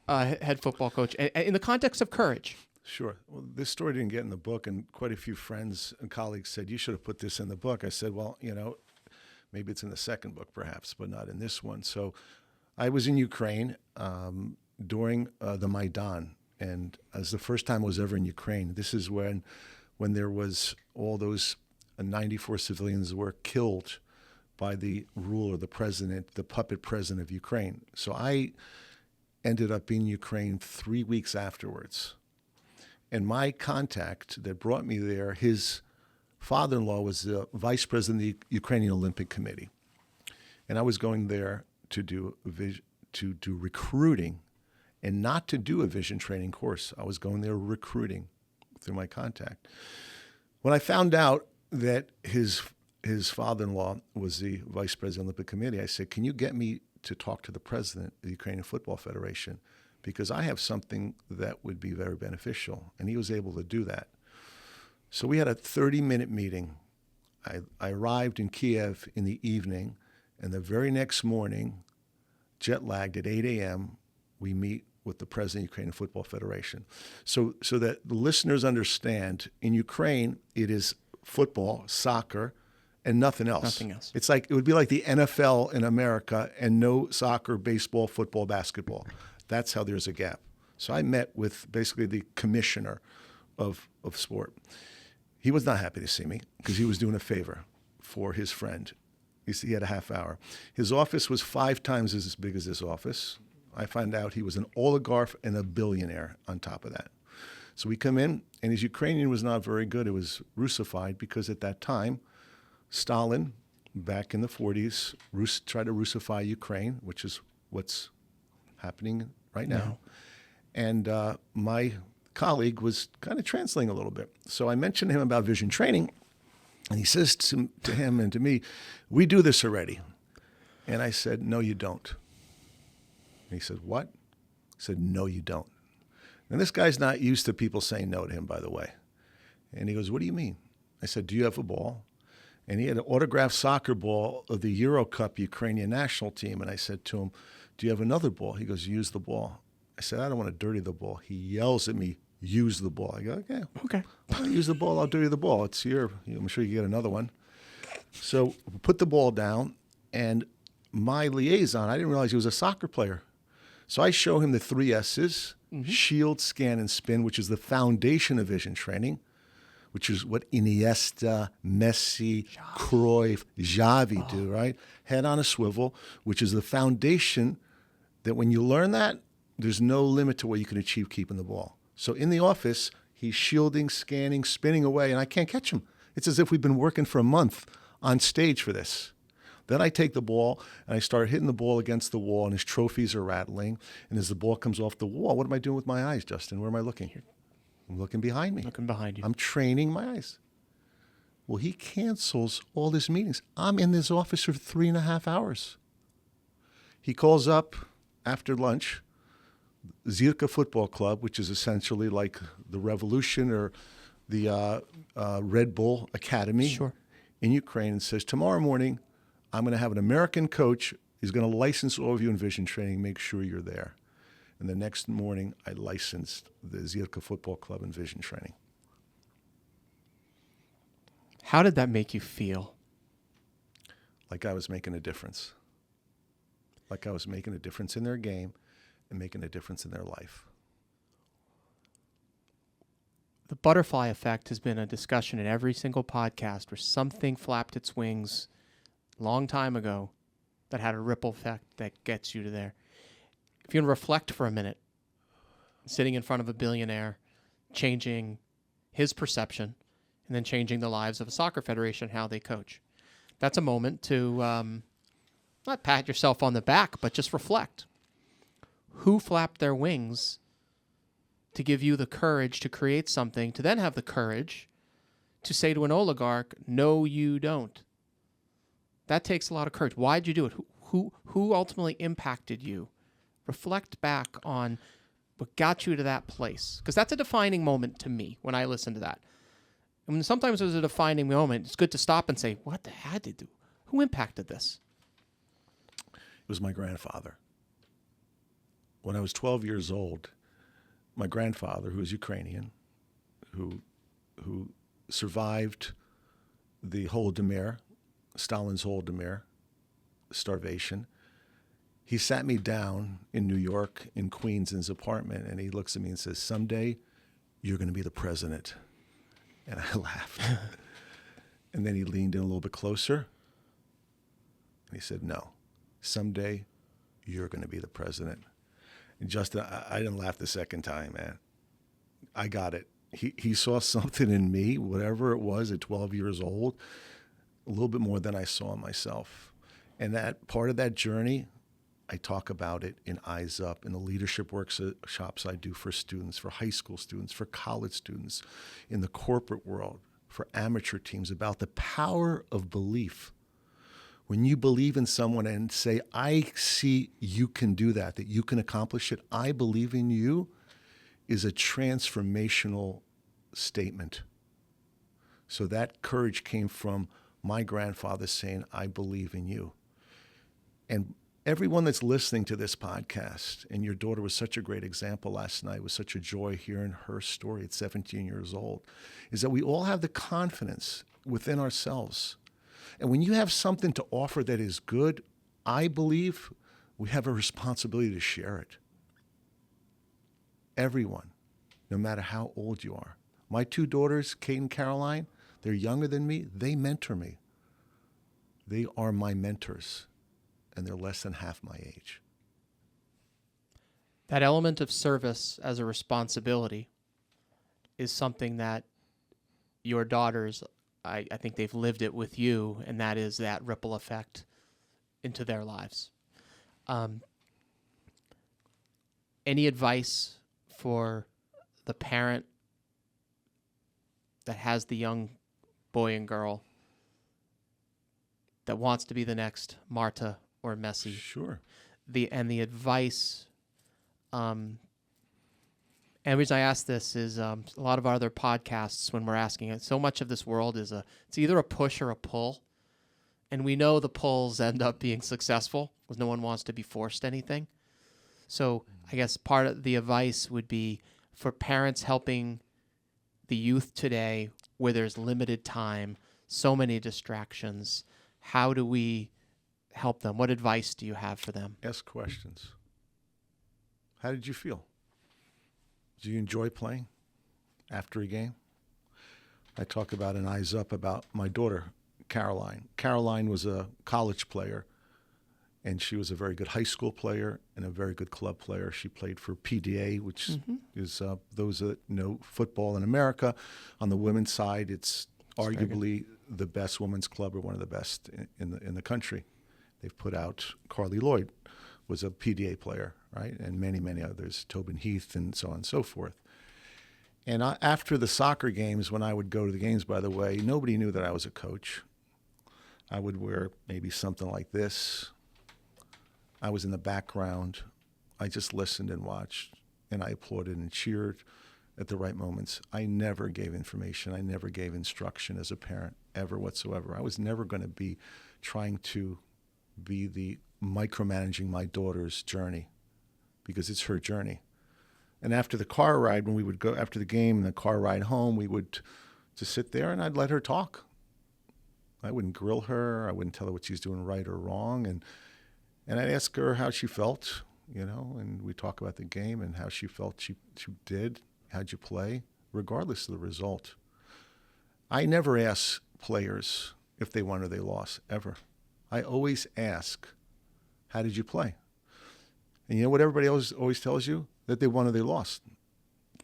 A: head football coach in the context of courage.
B: Sure. Well, this story didn't get in the book, and quite a few friends and colleagues said, you should have put this in the book. I said, well, maybe it's in the second book perhaps, but not in this one. So I was in Ukraine during the Maidan, and as the first time I was ever in Ukraine. This is when there was all those 94 civilians were killed by the ruler, the president, the puppet president of Ukraine. So I ended up in Ukraine 3 weeks afterwards. And my contact that brought me there, his father-in-law was the vice president of the Ukrainian Olympic Committee. And I was going there to do recruiting and not to do a vision training course. I was going there recruiting through my contact. When I found out that his father-in-law was the vice president of the Olympic Committee, I said, can you get me to talk to the president of the Ukrainian Football Federation? Because I have something that would be very beneficial. And he was able to do that. So we had a 30-minute meeting. I arrived in Kiev in the evening, and the very next morning, jet-lagged at 8 a.m., we meet with the president of the Ukrainian Football Federation. So that the listeners understand, in Ukraine, it is football, soccer, and nothing else.
A: Nothing else.
B: It would be like the NFL in America and no soccer, baseball, football, basketball. That's how there's a gap. So I met with basically the commissioner of sport. He was not happy to see me because he was doing a favor for his friend. He had a half hour. His office was 5 times as big as this office. I found out he was an oligarch and a billionaire on top of that. So we come in, and his Ukrainian was not very good. It was Russified because at that time, Stalin, back in the 40s, tried to Russify Ukraine, which is what's happening right now. And my colleague was kind of translating a little bit. So I mentioned to him about vision training, and he says to him and to me, "We do this already." And I said, "No, you don't." And he said, "What?" I said, "No, you don't." And this guy's not used to people saying no to him, by the way. And he goes, "What do you mean?" I said, "Do you have a ball?" And he had an autographed soccer ball of the Euro Cup Ukrainian national team. And I said to him, "Do you have another ball?" He goes, "Use the ball." I said, "I don't want to dirty the ball." He yells at me, "Use the ball." I go, "Okay. I'll use the ball. I'll dirty the ball. It's here. I'm sure you get another one." So we put the ball down, and my liaison, I didn't realize he was a soccer player. So I show him the 3 S's, shield, scan, and spin, which is the foundation of vision training, which is what Iniesta, Messi, Cruyff, Xavi do, right? Head on a swivel, which is the foundation that when you learn that, there's no limit to what you can achieve keeping the ball. So in the office, he's shielding, scanning, spinning away, and I can't catch him. It's as if we've been working for a month on stage for this. Then I take the ball, and I start hitting the ball against the wall, and his trophies are rattling. And as the ball comes off the wall, what am I doing with my eyes, Justin? Where am I looking here? I'm looking behind me.
A: Looking behind you.
B: I'm training my eyes. Well, he cancels all his meetings. I'm in this office for 3.5 hours. He calls up after lunch, Zirka Football Club, which is essentially like the Revolution or the Red Bull Academy in Ukraine, and says, "Tomorrow morning, I'm going to have an American coach. He's going to license all of you in vision training. Make sure you're there." And the next morning, I licensed the Zirka Football Club in vision training.
A: How did that make you feel?
B: Like I was making a difference. Like I was making a difference in their game and making a difference in their life.
A: The butterfly effect has been a discussion in every single podcast where something flapped its wings a long time ago that had a ripple effect that gets you to there. If you can reflect for a minute, sitting in front of a billionaire, changing his perception, and then changing the lives of a soccer federation, how they coach. That's a moment to not pat yourself on the back, but just reflect. Who flapped their wings to give you the courage to create something, to then have the courage to say to an oligarch, "No, you don't"? That takes a lot of courage. Why'd you do it? Who ultimately impacted you? Reflect back on what got you to that place. Because that's a defining moment to me when I listen to that. I mean, sometimes there's a defining moment. It's good to stop and say, what the hell did you do? Who impacted this?
B: It was my grandfather. When I was 12 years old, my grandfather, who was Ukrainian, who survived the Holodomor, Stalin's Holodomor, starvation, he sat me down in New York, in Queens, in his apartment, and he looks at me and says, "Someday you're going to be the president." And I laughed. And then he leaned in a little bit closer, and he said, "No, someday you're going to be the president." And Justin, I didn't laugh the second time, man. I got it. He saw something in me, whatever it was at 12 years old, a little bit more than I saw in myself. And that part of that journey, I talk about it in Eyes Up, in the leadership workshops I do for students, for high school students, for college students, in the corporate world, for amateur teams, about the power of belief. When you believe in someone and say, "I see you can do that you can accomplish it, I believe in you," is a transformational statement. So that courage came from my grandfather saying, "I believe in you." And everyone that's listening to this podcast, and your daughter was such a great example last night, was such a joy hearing her story at 17 years old, is that we all have the confidence within ourselves. And when you have something to offer that is good, I believe we have a responsibility to share it. Everyone, no matter how old you are. My 2 daughters, Kate and Caroline, they're younger than me. They mentor me. They are my mentors, and they're less than half my age.
A: That element of service as a responsibility is something that your daughters I think they've lived it with you, and that is that ripple effect into their lives. Any advice for the parent that has the young boy and girl that wants to be the next Marta or Messi?
B: Sure.
A: The advice, and the reason I ask this is a lot of our other podcasts, when we're asking it, so much of this world is it's either a push or a pull. And we know the pulls end up being successful because no one wants to be forced anything. So I guess part of the advice would be for parents helping the youth today where there's limited time, so many distractions. How do we help them? What advice do you have for them?
B: Ask questions. How did you feel? Do you enjoy playing after a game? I talk about in Eyes Up about my daughter, Caroline. Caroline was a college player, and she was a very good high school player and a very good club player. She played for PDA, which is those that know football in America. On the women's side, it's arguably the best women's club, or one of the best in the country. They've put out Carly Lloyd was a PDA player, right, and many, many others, Tobin Heath and so on and so forth. And after the soccer games, when I would go to the games, by the way, nobody knew that I was a coach. I would wear maybe something like this. I was in the background. I just listened and watched, and I applauded and cheered at the right moments. I never gave information. I never gave instruction as a parent, ever whatsoever. I was never going to be trying to be the micromanaging my daughter's journey, because it's her journey. And after the car ride, when we would go after the game and the car ride home, we would just sit there and I'd let her talk. I wouldn't grill her. I wouldn't tell her what she's doing right or wrong. And I'd ask her how she felt, and we talk about the game and how she felt she did. How'd you play? Regardless of the result. I never ask players if they won or they lost, ever. I always ask, how did you play? And you know what everybody else always tells you? That they won or they lost.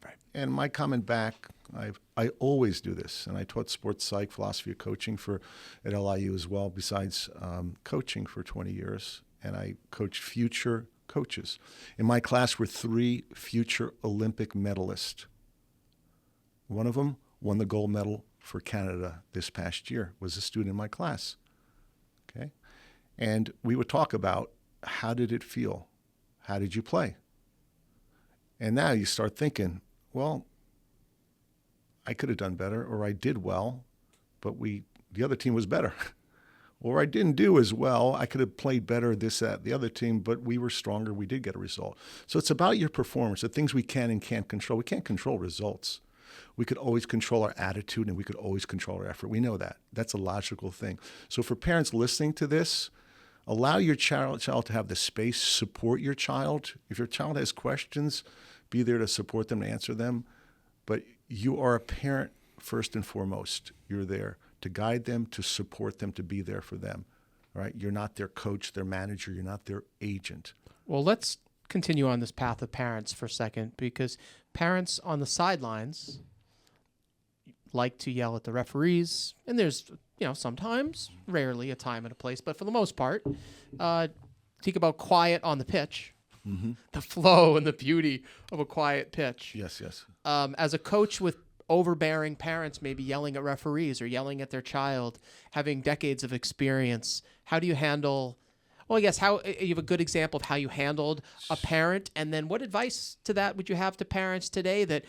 A: Right.
B: And my comment back, I always do this, and I taught sports psych, philosophy of coaching at LIU as well, besides coaching for 20 years, and I coach future coaches. In my class were 3 future Olympic medalists. One of them won the gold medal for Canada this past year, was a student in my class. Okay, and we would talk about, how did it feel? How did you play? And now you start thinking, well, I could have done better, or I did well, but the other team was better. Or I didn't do as well. I could have played better, this, that, the other team, but we were stronger. We did get a result. So it's about your performance, the things we can and can't control. We can't control results. We could always control our attitude, and we could always control our effort. We know that. That's a logical thing. So for parents listening to this, allow your child to have the space, support your child. If your child has questions, be there to support them, to answer them. But you are a parent first and foremost. You're there to guide them, to support them, to be there for them. All right? You're not their coach, their manager. You're not their agent.
A: Well, let's continue on this path of parents for a second, because parents on the sidelines like to yell at the referees, and there's, sometimes, rarely, a time and a place, but for the most part, think about quiet on the pitch, the flow and the beauty of a quiet pitch.
B: Yes, yes.
A: As a coach with overbearing parents, maybe yelling at referees or yelling at their child, having decades of experience, how do you handle? Well, I guess you have a good example of how you handled a parent, and then what advice to that would you have to parents today that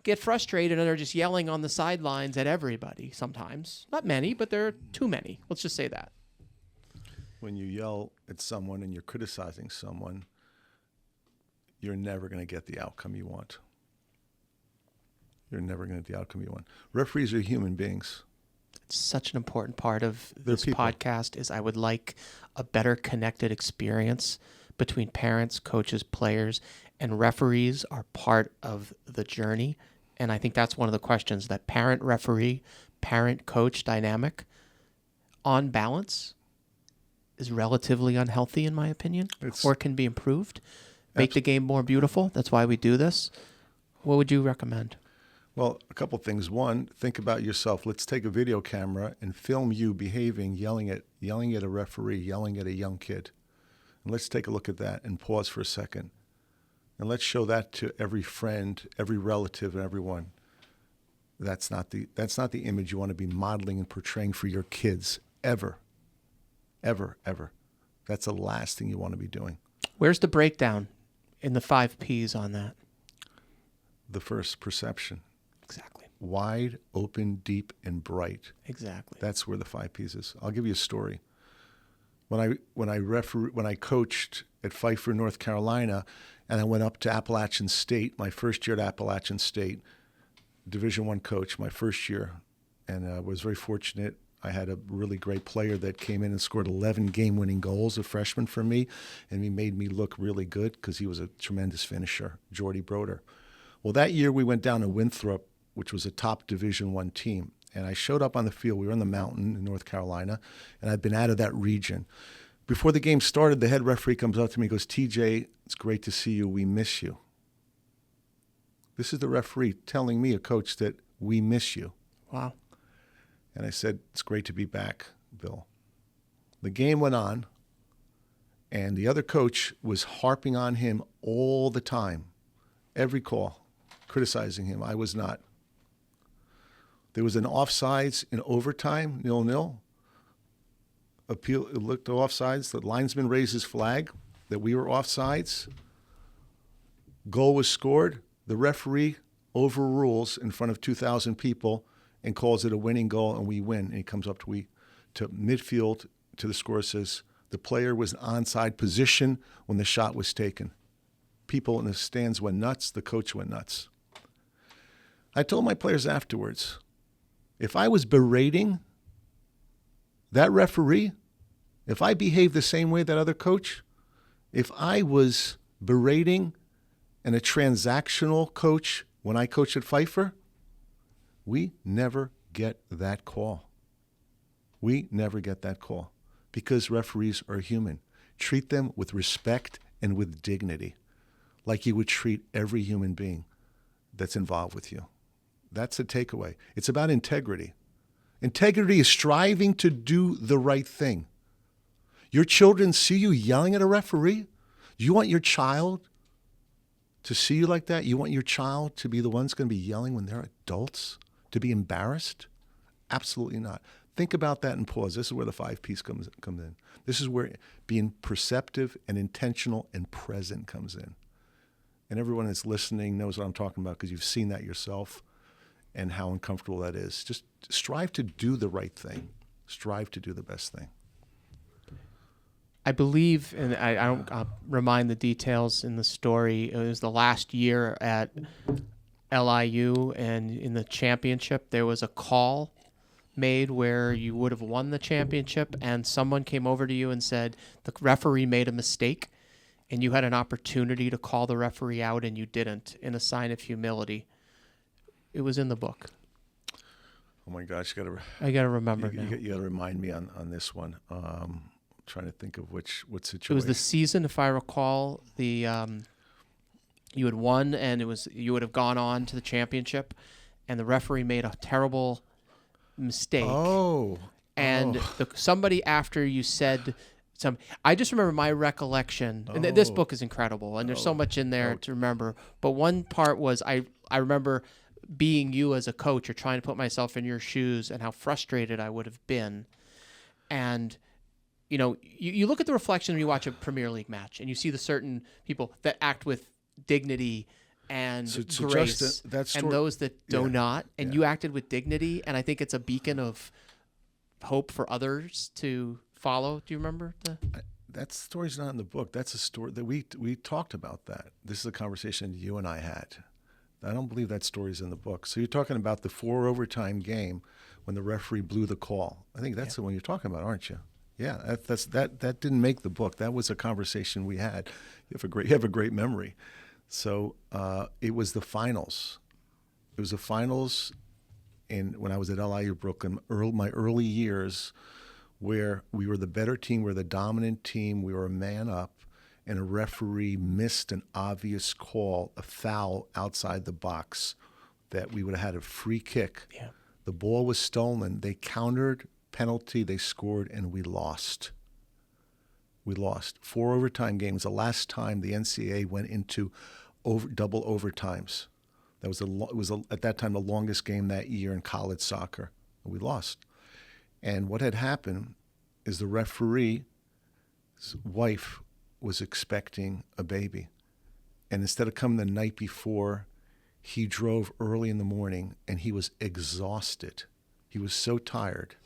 A: get frustrated and are just yelling on the sidelines at everybody sometimes? Not many, but there are too many. Let's just say that.
B: When you yell at someone and you're criticizing someone, you're never going to get the outcome you want. You're never going to get the outcome you want. Referees are human beings.
A: It's such an important part of this
B: people.
A: podcast is I would like a better connected experience between parents, coaches, players, and referees are part of the journey. And I think that's one of the questions, that parent-referee, parent-coach dynamic, on balance, is relatively unhealthy, in my opinion, or can be improved. Make the game more beautiful. That's why we do this. What would you recommend?
B: Well, a couple things. One, think about yourself. Let's take a video camera and film you behaving, yelling at a referee, yelling at a young kid. And let's take a look at that and pause for a second. And let's show that to every friend, every relative, and everyone. That's not the image you want to be modeling and portraying for your kids ever. Ever, ever. That's the last thing you want to be doing.
A: Where's the breakdown in the 5 Ps on that?
B: The first, perception.
A: Exactly.
B: Wide, open, deep, and bright.
A: Exactly.
B: That's where the 5 Ps is. I'll give you a story. When I coached at Pfeiffer, North Carolina, and I went up to Appalachian State, my first year at Appalachian State, Division I coach, my first year, and I was very fortunate. I had a really great player that came in and scored 11 game-winning goals, a freshman for me, and he made me look really good because he was a tremendous finisher, Jordy Broder. Well, that year we went down to Winthrop, which was a top Division I team, and I showed up on the field. We were on the mountain in North Carolina, and I'd been out of that region. Before the game started, the head referee comes up to me and goes, "TJ, it's great to see you. We miss you." This is the referee telling me, a coach, that we miss you.
A: Wow.
B: And I said, "It's great to be back, Bill." The game went on, and the other coach was harping on him all the time, every call, criticizing him. I was not. There was an offsides in overtime, 0-0. Appeal, looked to offsides. The linesman raised his flag that we were offsides. Goal was scored. The referee overrules in front of 2,000 people and calls it a winning goal, and we win. And he comes up to midfield to the score, says the player was in onside position when the shot was taken. People in the stands went nuts. The coach went nuts. I told my players afterwards, if I was berating that referee, if I behaved the same way that other coach, if I was berating and a transactional coach when I coached at Pfeiffer, we never get that call. We never get that call because referees are human. Treat them with respect and with dignity, like you would treat every human being that's involved with you. That's a takeaway. It's about integrity. Integrity is striving to do the right thing. Your children see you yelling at a referee? You want your child to see you like that? You want your child to be the ones going to be yelling when they're adults? To be embarrassed? Absolutely not. Think about that and pause. This is where the 5 Ps comes in. This is where being perceptive and intentional and present comes in. And everyone that's listening knows what I'm talking about because you've seen that yourself and how uncomfortable that is. Just strive to do the right thing. Strive to do the best thing.
A: I believe, and I'll remind the details in the story, it was the last year at LIU, and in the championship, there was a call made where you would have won the championship, and someone came over to you and said, the referee made a mistake, and you had an opportunity to call the referee out, and you didn't, in a sign of humility. It was in the book.
B: Oh, my gosh.
A: I got to remember now.
B: You got to remind me on this one. Trying to think of what situation.
A: It was the season, if I recall. You had won, and you would have gone on to the championship, and the referee made a terrible mistake. And somebody after you said some. I just remember my recollection, and this book is incredible, and there's so much in there to remember. But one part was I remember being you as a coach, or trying to put myself in your shoes, and how frustrated I would have been, and. You know, you look at the reflection when you watch a Premier League match, and you see the certain people that act with dignity and grace, and those that do not. And you acted with dignity, and I think it's a beacon of hope for others to follow. Do you remember
B: that story's not in the book. That's a story that we talked about that. This is a conversation you and I had. I don't believe that story's in the book. So you're talking about the 4 overtime game when the referee blew the call. I think that's the one you're talking about, aren't you? Yeah, that didn't make the book. That was a conversation we had. You have a great memory. So it was the finals. It was the finals when I was at LIU Brooklyn, my early years, where we were the better team, we were the dominant team, we were a man up, and a referee missed an obvious call, a foul outside the box, that we would have had a free kick.
A: Yeah.
B: The ball was stolen. They countered, penalty, they scored, and we lost. We lost 4 overtime games. The last time the NCAA went into double overtimes. That was at that time the longest game that year in college soccer. We lost. And what had happened is the referee's wife was expecting a baby. And instead of coming the night before, he drove early in the morning, and he was exhausted. He was so tired,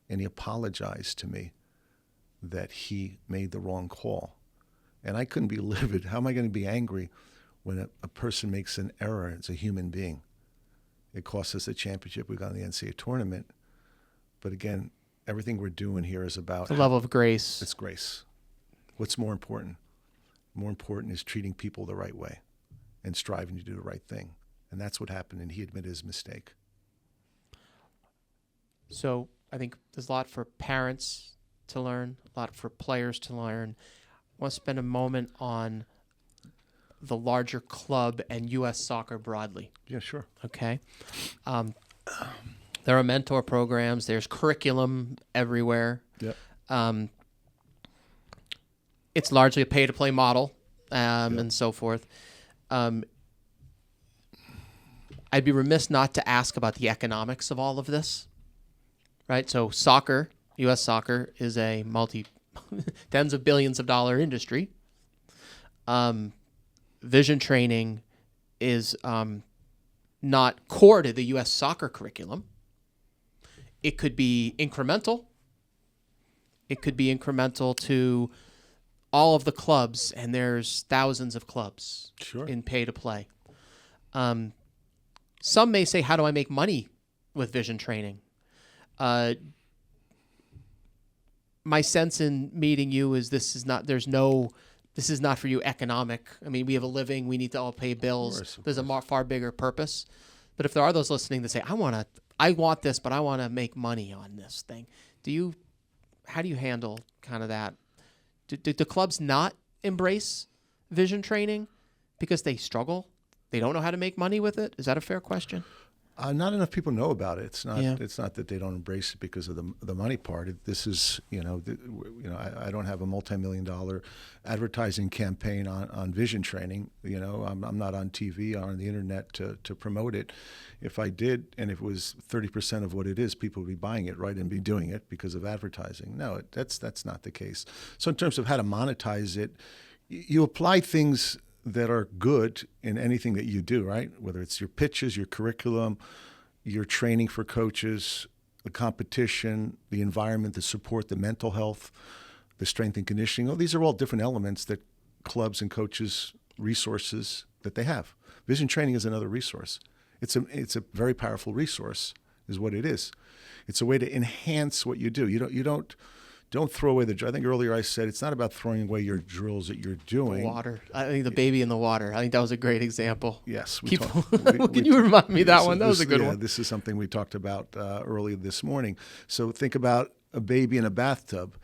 B: and he apologized to me that he made the wrong call. And I couldn't be livid. How am I going to be angry when a person makes an error? It's a human being. It cost us a championship. We got in the NCAA tournament. But again, everything we're doing here is about
A: the level of grace.
B: It's grace. What's more important? More important is treating people the right way and striving to do the right thing. And that's what happened, and he admitted his mistake.
A: So I think there's a lot for parents to learn, a lot for players to learn. I want to spend a moment on the larger club and U.S. soccer broadly.
B: Yeah, sure.
A: Okay. There are mentor programs. There's curriculum everywhere.
B: Yep.
A: It's largely a pay-to-play model and so forth. I'd be remiss not to ask about the economics of all of this, right? So soccer, U.S. soccer, is a tens of billions of dollar industry. Vision training is not core to the U.S. soccer curriculum. It could be incremental. It could be incremental to all of the clubs, and there's thousands of clubs in pay-to-play. Some may say, how do I make money with vision training? My sense in meeting you is this is not for you economic. I mean, we have a living. We need to all pay bills.
B: Of course.
A: There's a far bigger purpose. But if there are those listening that say, I want this, but I want to make money on this thing. How do you handle kind of that? Do clubs not embrace vision training because they struggle? They don't know how to make money with it? Is that a fair question?
B: Not enough people know about it. It's not. Yeah. It's not that they don't embrace it because of the money part. This is, I don't have a multi-million-dollar advertising campaign on vision training. I'm not on TV or on the internet to promote it. If I did, and if it was 30% of what it is, people would be buying it, right, and be doing it because of advertising. No, that's not the case. So in terms of how to monetize it, you apply things that are good in anything that you do, right? Whether it's your pitches, your curriculum, your training for coaches, the competition, the environment, the support, the mental health, the strength and conditioning. These are all different elements that clubs and coaches, resources that they have. Vision training is another resource. It's a very powerful resource, is what it is. It's a way to enhance what you do. You don't throw away the drill. I think earlier I said it's not about throwing away your drills that you're doing.
A: The water. I think the baby in the water. I think that was a great example.
B: Yes.
A: Can you remind me that one? That was a good one.
B: This is something we talked about earlier this morning. So think about a baby in a bathtub,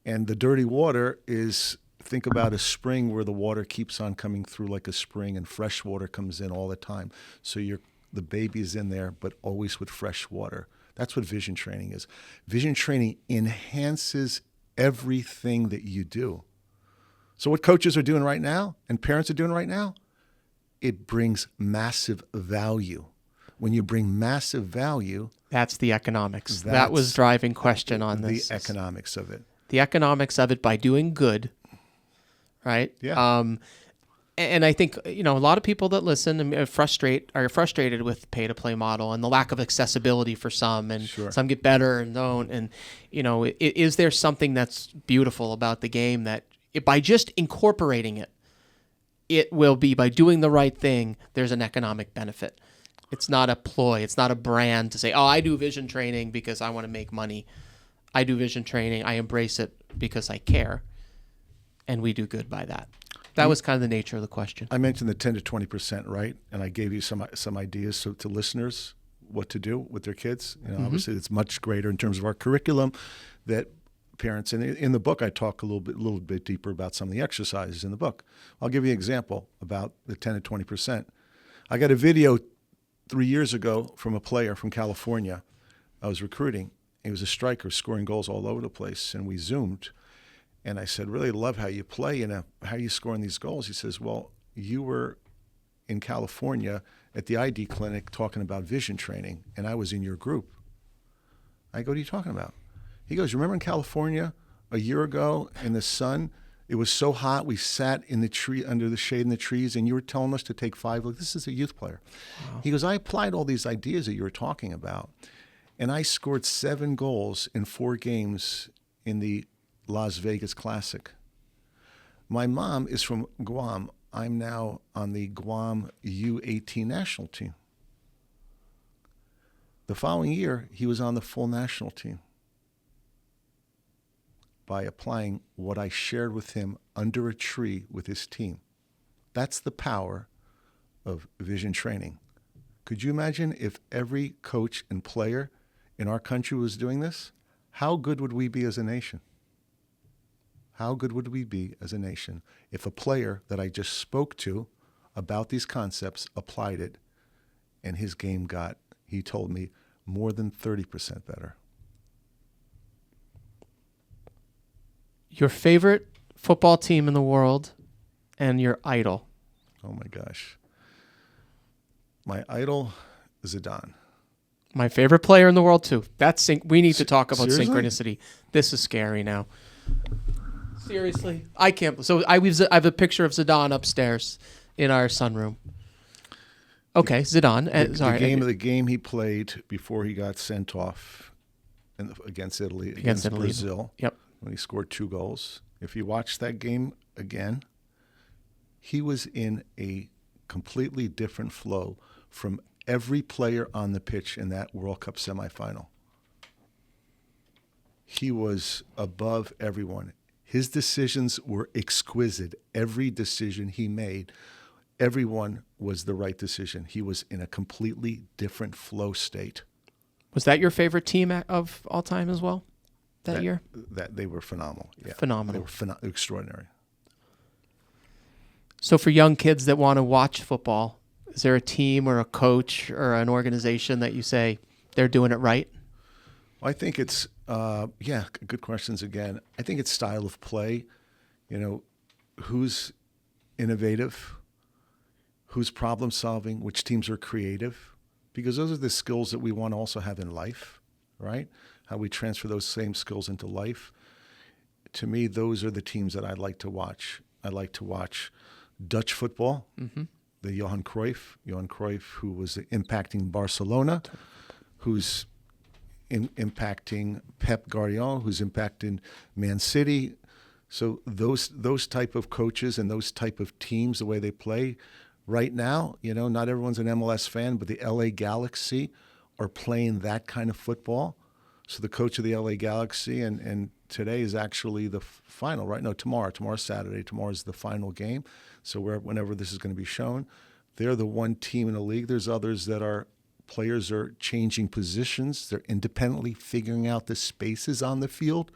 B: and the dirty water is, think about a spring where the water keeps on coming through like a spring, and fresh water comes in all the time. So the baby is in there, but always with fresh water. That's what vision training is. Vision training enhances everything that you do. So what coaches are doing right now and parents are doing right now, it brings massive value. When you bring massive value...
A: That's the economics. That was driving question on this.
B: The economics of it.
A: The economics of it by doing good, right?
B: Yeah.
A: And I think, a lot of people that listen are frustrated with pay-to-play model and the lack of accessibility for some, and some get better and don't. And, is there something that's beautiful about the game that by just incorporating it, it will be, by doing the right thing, there's an economic benefit. It's not a ploy. It's not a brand to say, oh, I do vision training because I want to make money. I do vision training. I embrace it because I care. And we do good by that. That was kind of the nature of the question.
B: I mentioned the 10 to 20%, right? And I gave you some ideas to listeners what to do with their kids. Obviously, it's much greater in terms of our curriculum that parents. And in the book, I talk a little bit deeper about some of the exercises in the book. I'll give you an example about the 10 to 20%. I got a video 3 years ago from a player from California I was recruiting. He was a striker scoring goals all over the place, and we Zoomed. And I said, really love how you play and how are you scoring these goals? He says, well, you were in California at the ID clinic talking about vision training, and I was in your group. I go, what are you talking about? He goes, remember in California a year ago in the sun, it was so hot, we sat in the tree under the shade in the trees, and you were telling us to take 5. Look, this is a youth player. Wow. He goes, I applied all these ideas that you were talking about, and I scored 7 goals in 4 games in the Las Vegas Classic. My mom is from Guam. I'm now on the Guam U18 national team. The following year, he was on the full national team by applying what I shared with him under a tree with his team. That's the power of vision training. Could you imagine if every coach and player in our country was doing this? How good would we be as a nation? How good would we be as a nation if a player that I just spoke to about these concepts applied it and his game got, he told me, more than 30% better?
A: Your favorite football team in the world and your idol?
B: Oh my gosh. My idol, Zidane.
A: My favorite player in the world too. We need to talk about
B: Seriously?
A: synchronicity. This is scary now. Seriously, I can't. So I have a picture of Zidane upstairs in our sunroom. Okay, Zidane.
B: The game he played before he got sent off against Italy, against Brazil.
A: Yep.
B: When he scored 2 goals. If you watch that game again, he was in a completely different flow from every player on the pitch in that World Cup semifinal. He was above everyone. His decisions were exquisite. Every decision he made, everyone was the right decision. He was in a completely different flow state.
A: Was that your favorite team of all time as well? That year?
B: That they were phenomenal. Yeah.
A: Phenomenal.
B: They were extraordinary.
A: So for young kids that want to watch football, is there a team or a coach or an organization that you say they're doing it right?
B: I think it's, good questions again. I think it's style of play. Who's innovative, who's problem solving, which teams are creative, because those are the skills that we want to also have in life, right? How we transfer those same skills into life. To me, those are the teams that I like to watch. I like to watch Dutch football, the Johan Cruyff, who was impacting Barcelona, who's impacting Pep Guardiola, who's impacting Man City. So those type of coaches and those type of teams, the way they play right now, not everyone's an MLS fan, but the LA Galaxy are playing that kind of football. So the coach of the LA Galaxy, and today is actually the final, right? No, tomorrow's Saturday. Tomorrow's the final game. So whenever this is going to be shown, they're the one team in the league. There's others that players are changing positions. They're independently figuring out the spaces on the field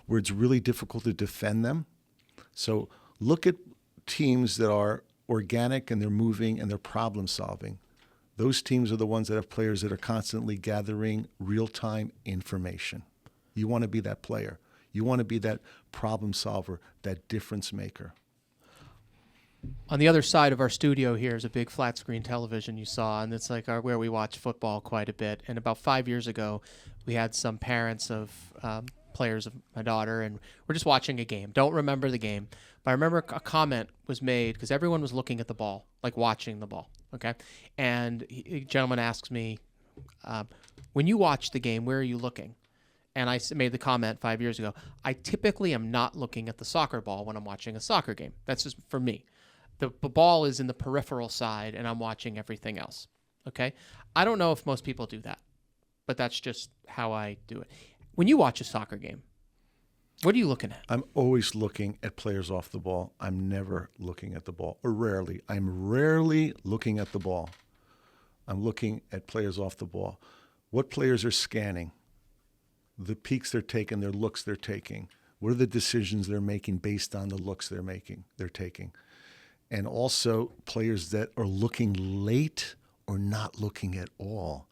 B: where it's really difficult to defend them. So look at teams that are organic and they're moving and they're problem solving. Those teams are the ones that have players that are constantly gathering real-time information. You want to be that player. You want to be that problem solver, that difference maker.
A: On the other side of our studio here is a big flat screen television you saw, and it's like where we watch football quite a bit. And about 5 years ago, we had some parents of players of my daughter, and we're just watching a game. Don't remember the game, but I remember a comment was made because everyone was looking at the ball, like watching the ball. Okay, and a gentleman asks me, when you watch the game, where are you looking? And I made the comment 5 years ago, I typically am not looking at the soccer ball when I'm watching a soccer game. That's just for me. The ball is in the peripheral side, and I'm watching everything else. Okay, I don't know if most people do that, but that's just how I do it. When you watch a soccer game, what are you looking at?
B: I'm always looking at players off the ball. I'm never looking at the ball, or rarely. I'm rarely looking at the ball. I'm looking at players off the ball. What players are scanning? The peeks they're taking, their looks they're taking. What are the decisions they're making based on the looks they're taking? And also players that are looking late or not looking at all.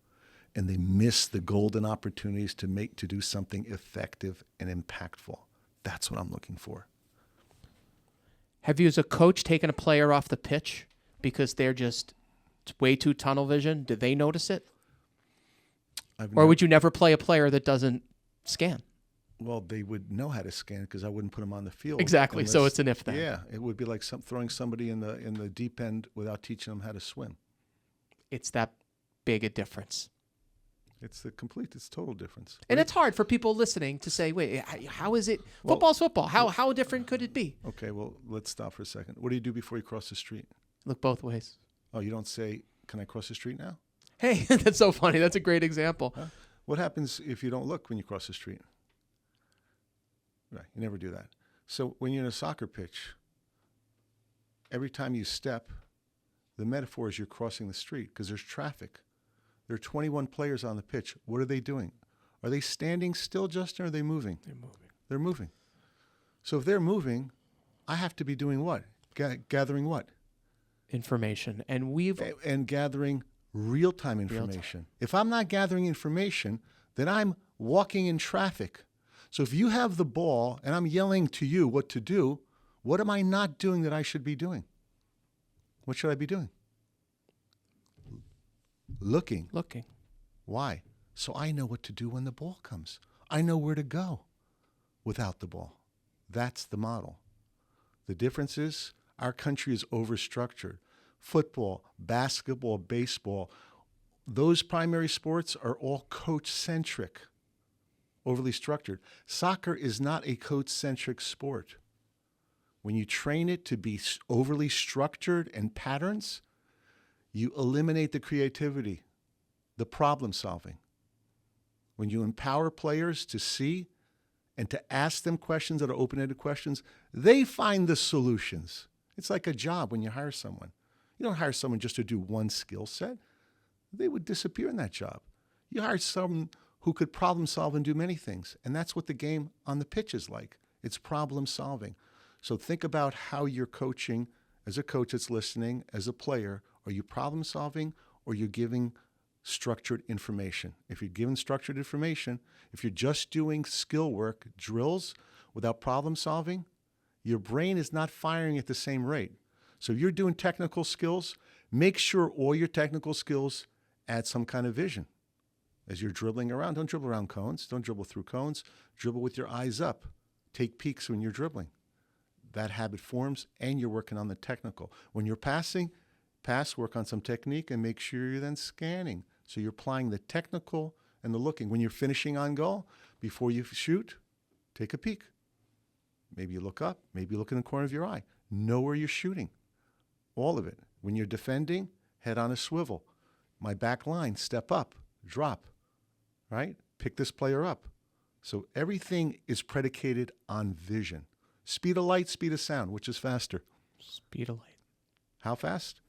B: And they miss the golden opportunities to do something effective and impactful. That's what I'm looking for.
A: Have you as a coach taken a player off the pitch because they're just way too tunnel vision? Did they notice it? Or would you never play a player that doesn't scan?
B: Well, they would know how to scan because I wouldn't put them on the field.
A: Exactly. So it's an if then.
B: Yeah, it would be like throwing somebody in the deep end without teaching them how to swim.
A: It's that big a difference.
B: It's total difference.
A: And it's hard for people listening to say, wait, how is it? Football's football. How different could it be?
B: Okay, well, let's stop for a second. What do you do before you cross the street?
A: Look both ways.
B: Oh, you don't say, can I cross the street now?
A: Hey, that's so funny. That's a great example.
B: Huh? What happens if you don't look when you cross the street? Right, you never do that. So when you're in a soccer pitch, every time you step, the metaphor is you're crossing the street because there's traffic. There are 21 players on the pitch. What are they doing? Are they standing still, Justin, or are they moving?
A: They're moving.
B: They're moving. So if they're moving, I have to be doing what? Gathering what?
A: Information.
B: And gathering real-time information. If I'm not gathering information, then I'm walking in traffic. So if you have the ball and I'm yelling to you what to do, what am I not doing that I should be doing? What should I be doing? Looking. Why? So I know what to do when the ball comes. I know where to go without the ball. That's the model. The difference is our country is overstructured. Football, basketball, baseball, those primary sports are all coach-centric, overly structured. Soccer is not a coach-centric sport. When you train it to be overly structured and patterns, you eliminate the creativity, the problem solving. When you empower players to see and to ask them questions that are open-ended questions, they find the solutions. It's like a job when you hire someone. You don't hire someone just to do one skill set. They would disappear in that job. You hire someone who could problem solve and do many things. And that's what the game on the pitch is like. It's problem solving. So think about how you're coaching as a coach that's listening, as a player. Are you problem solving or you're giving structured information? If you're giving structured information, if you're just doing skill work, drills, without problem solving, your brain is not firing at the same rate. So if you're doing technical skills, make sure all your technical skills add some kind of vision. As you're dribbling around, don't dribble around cones. Don't dribble through cones. Dribble with your eyes up. Take peeks when you're dribbling. That habit forms, and you're working on the technical. When you're passing, work on some technique, and make sure you're then scanning. So you're applying the technical and the looking. When you're finishing on goal, before you shoot, take a peek. Maybe you look up. Maybe you look in the corner of your eye. Know where you're shooting. All of it. When you're defending, head on a swivel. My back line, step up, drop, right? Pick this player up. So everything is predicated on vision. Speed of light, speed of sound, which is faster?
A: Speed of light.
B: How fast?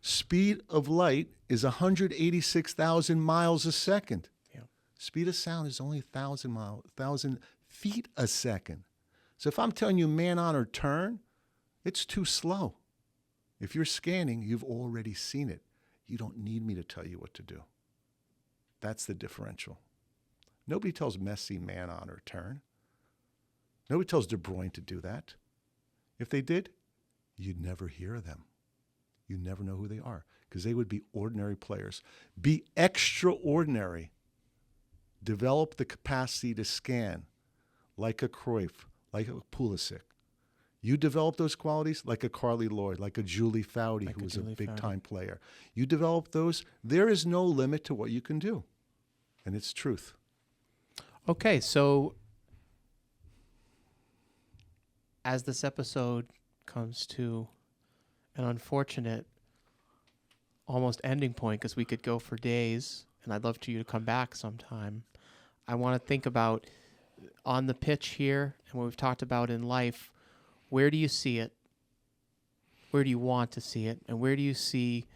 B: Speed of light is 186,000 miles a second.
A: Yeah.
B: Speed of sound is only 1,000 feet a second. So if I'm telling you man on or turn, it's too slow. If you're scanning, you've already seen it. You don't need me to tell you what to do. That's the differential. Nobody tells Messi man on or turn. Nobody tells De Bruyne to do that. If they did, you'd never hear them. You never know who they are because they would be ordinary players. Be extraordinary. Develop the capacity to scan like a Cruyff, like a Pulisic. You develop those qualities like a Carly Lloyd, like a Julie Foudy, who was a big-time player. You develop those, there is no limit to what you can do. And it's truth.
A: Okay, so as this episode comes to an unfortunate almost ending point, because we could go for days, and I'd love for you to come back sometime, I want to think about on the pitch here and what we've talked about in life. Where do you see it? Where do you want to see it? And where do you see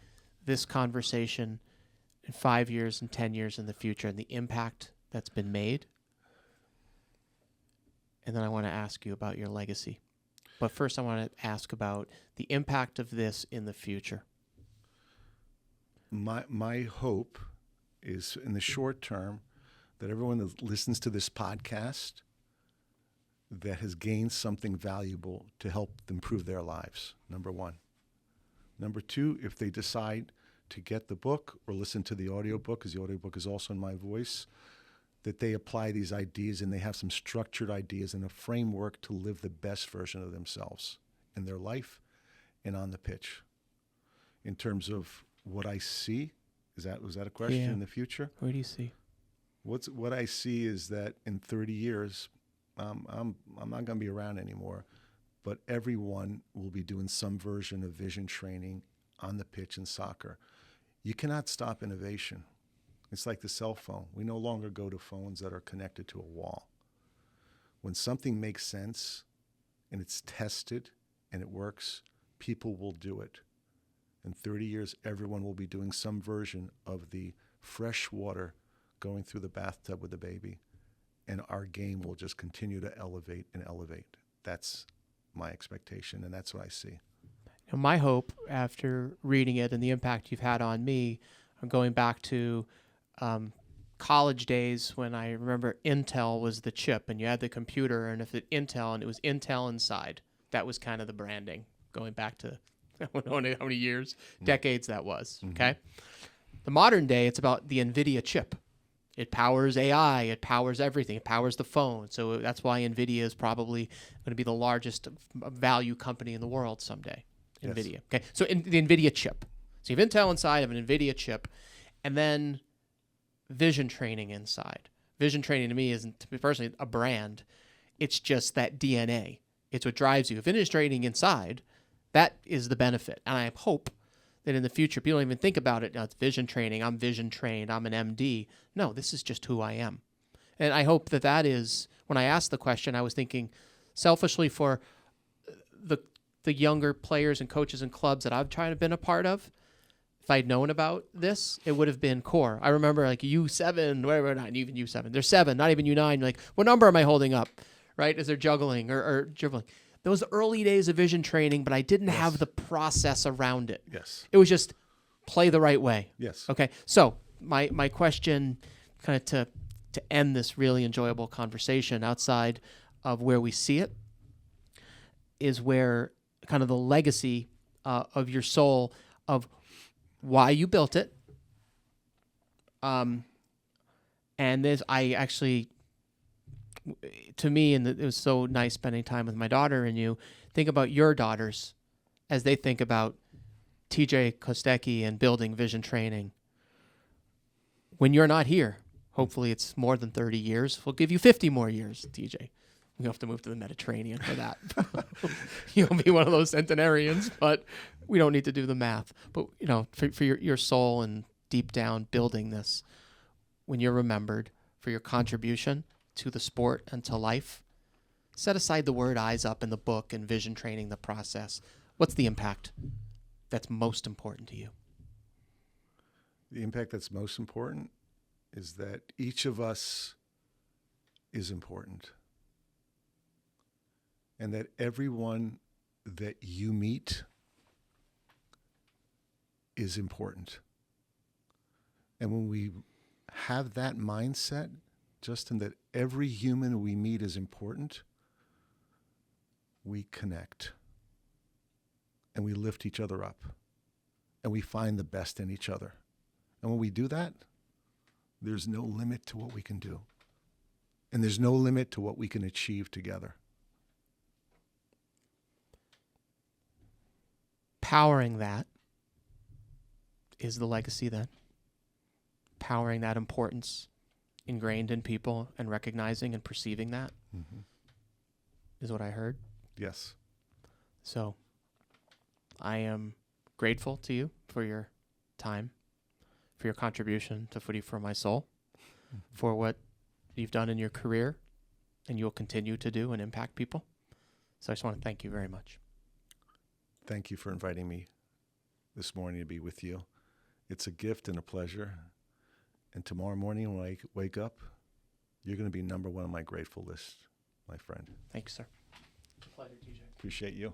A: this conversation in 5 years and 10 years in the future and the impact that's been made? And then I want to ask you about your legacy. But first I want to ask about the impact of this in the future.
B: My hope is in the short term that everyone that listens to this podcast that has gained something valuable to help improve their lives, number one. Number two, if they decide to get the book or listen to the audiobook, because the audiobook is also in my voice, that they apply these ideas and they have some structured ideas and a framework to live the best version of themselves in their life and on the pitch. In terms of what I see, was that a question in the future?
A: What do you see?
B: What I see is that in 30 years, I'm not going to be around anymore, but everyone will be doing some version of vision training on the pitch in soccer. You cannot stop innovation. It's like the cell phone. We no longer go to phones that are connected to a wall. When something makes sense and it's tested and it works, people will do it. In 30 years, everyone will be doing some version of the fresh water going through the bathtub with the baby, and our game will just continue to elevate and elevate. That's my expectation, and that's what I see.
A: My hope after reading it and the impact you've had on me, I'm going back to college days when I remember Intel was the chip and you had the computer, and if it Intel and it was Intel inside, that was kind of the branding going back to I don't know how many years, decades that was. Okay. The modern day, it's about the NVIDIA chip. It powers AI. It powers everything. It powers the phone. So that's why NVIDIA is probably going to be the largest value company in the world someday.
B: Yes.
A: NVIDIA. Okay. So the NVIDIA chip. So you have Intel inside of an NVIDIA chip, and then vision training inside. Vision training to me isn't, to me personally, a brand. It's just that DNA. It's what drives you. If it is training inside, that is the benefit. And I hope that in the future, people don't even think about it. It's vision training. I'm vision trained. I'm an MD. No, this is just who I am. And I hope that that is, when I asked the question, I was thinking selfishly for the younger players and coaches and clubs that I've tried to been a part of. If I'd known about this, it would have been core. I remember like U7, whatever, not even U7. They're 7, not even U9. You're like, what number am I holding up? Right? As they're juggling or dribbling. Those early days of vision training, but I didn't have the process around it.
B: Yes.
A: It was just play the right way.
B: Yes.
A: Okay. So my question kind of to end this really enjoyable conversation outside of where we see it is where kind of the legacy of your soul of why you built it. And this, I actually, to me, and it was so nice spending time with my daughter and you, think about your daughters as they think about TJ Kostecky and building vision training. When you're not here, hopefully it's more than 30 years. We'll give you 50 more years, TJ. We have to move to the Mediterranean for that. You'll be one of those centenarians, but we don't need to do the math. But, you know, for your soul and deep down building this, when you're remembered for your contribution to the sport and to life, set aside the word eyes up in the book and vision training the process. What's the impact that's most important to you?
B: The impact that's most important is that each of us is important. And that everyone that you meet is important. And when we have that mindset, Justin, that every human we meet is important, we connect. And we lift each other up. And we find the best in each other. And when we do that, there's no limit to what we can do. And there's no limit to what we can achieve together.
A: Powering that is the legacy then. Powering that importance ingrained in people and recognizing and perceiving that is what I heard.
B: Yes.
A: So I am grateful to you for your time, for your contribution to Footy4MySoul, for what you've done in your career and you'll continue to do and impact people. So I just want to thank you very much.
B: Thank you for inviting me this morning to be with you. It's a gift and a pleasure. And tomorrow morning when I wake up, you're going to be number one on my grateful list, my friend.
A: Thanks, sir. It's a pleasure, TJ.
B: Appreciate you.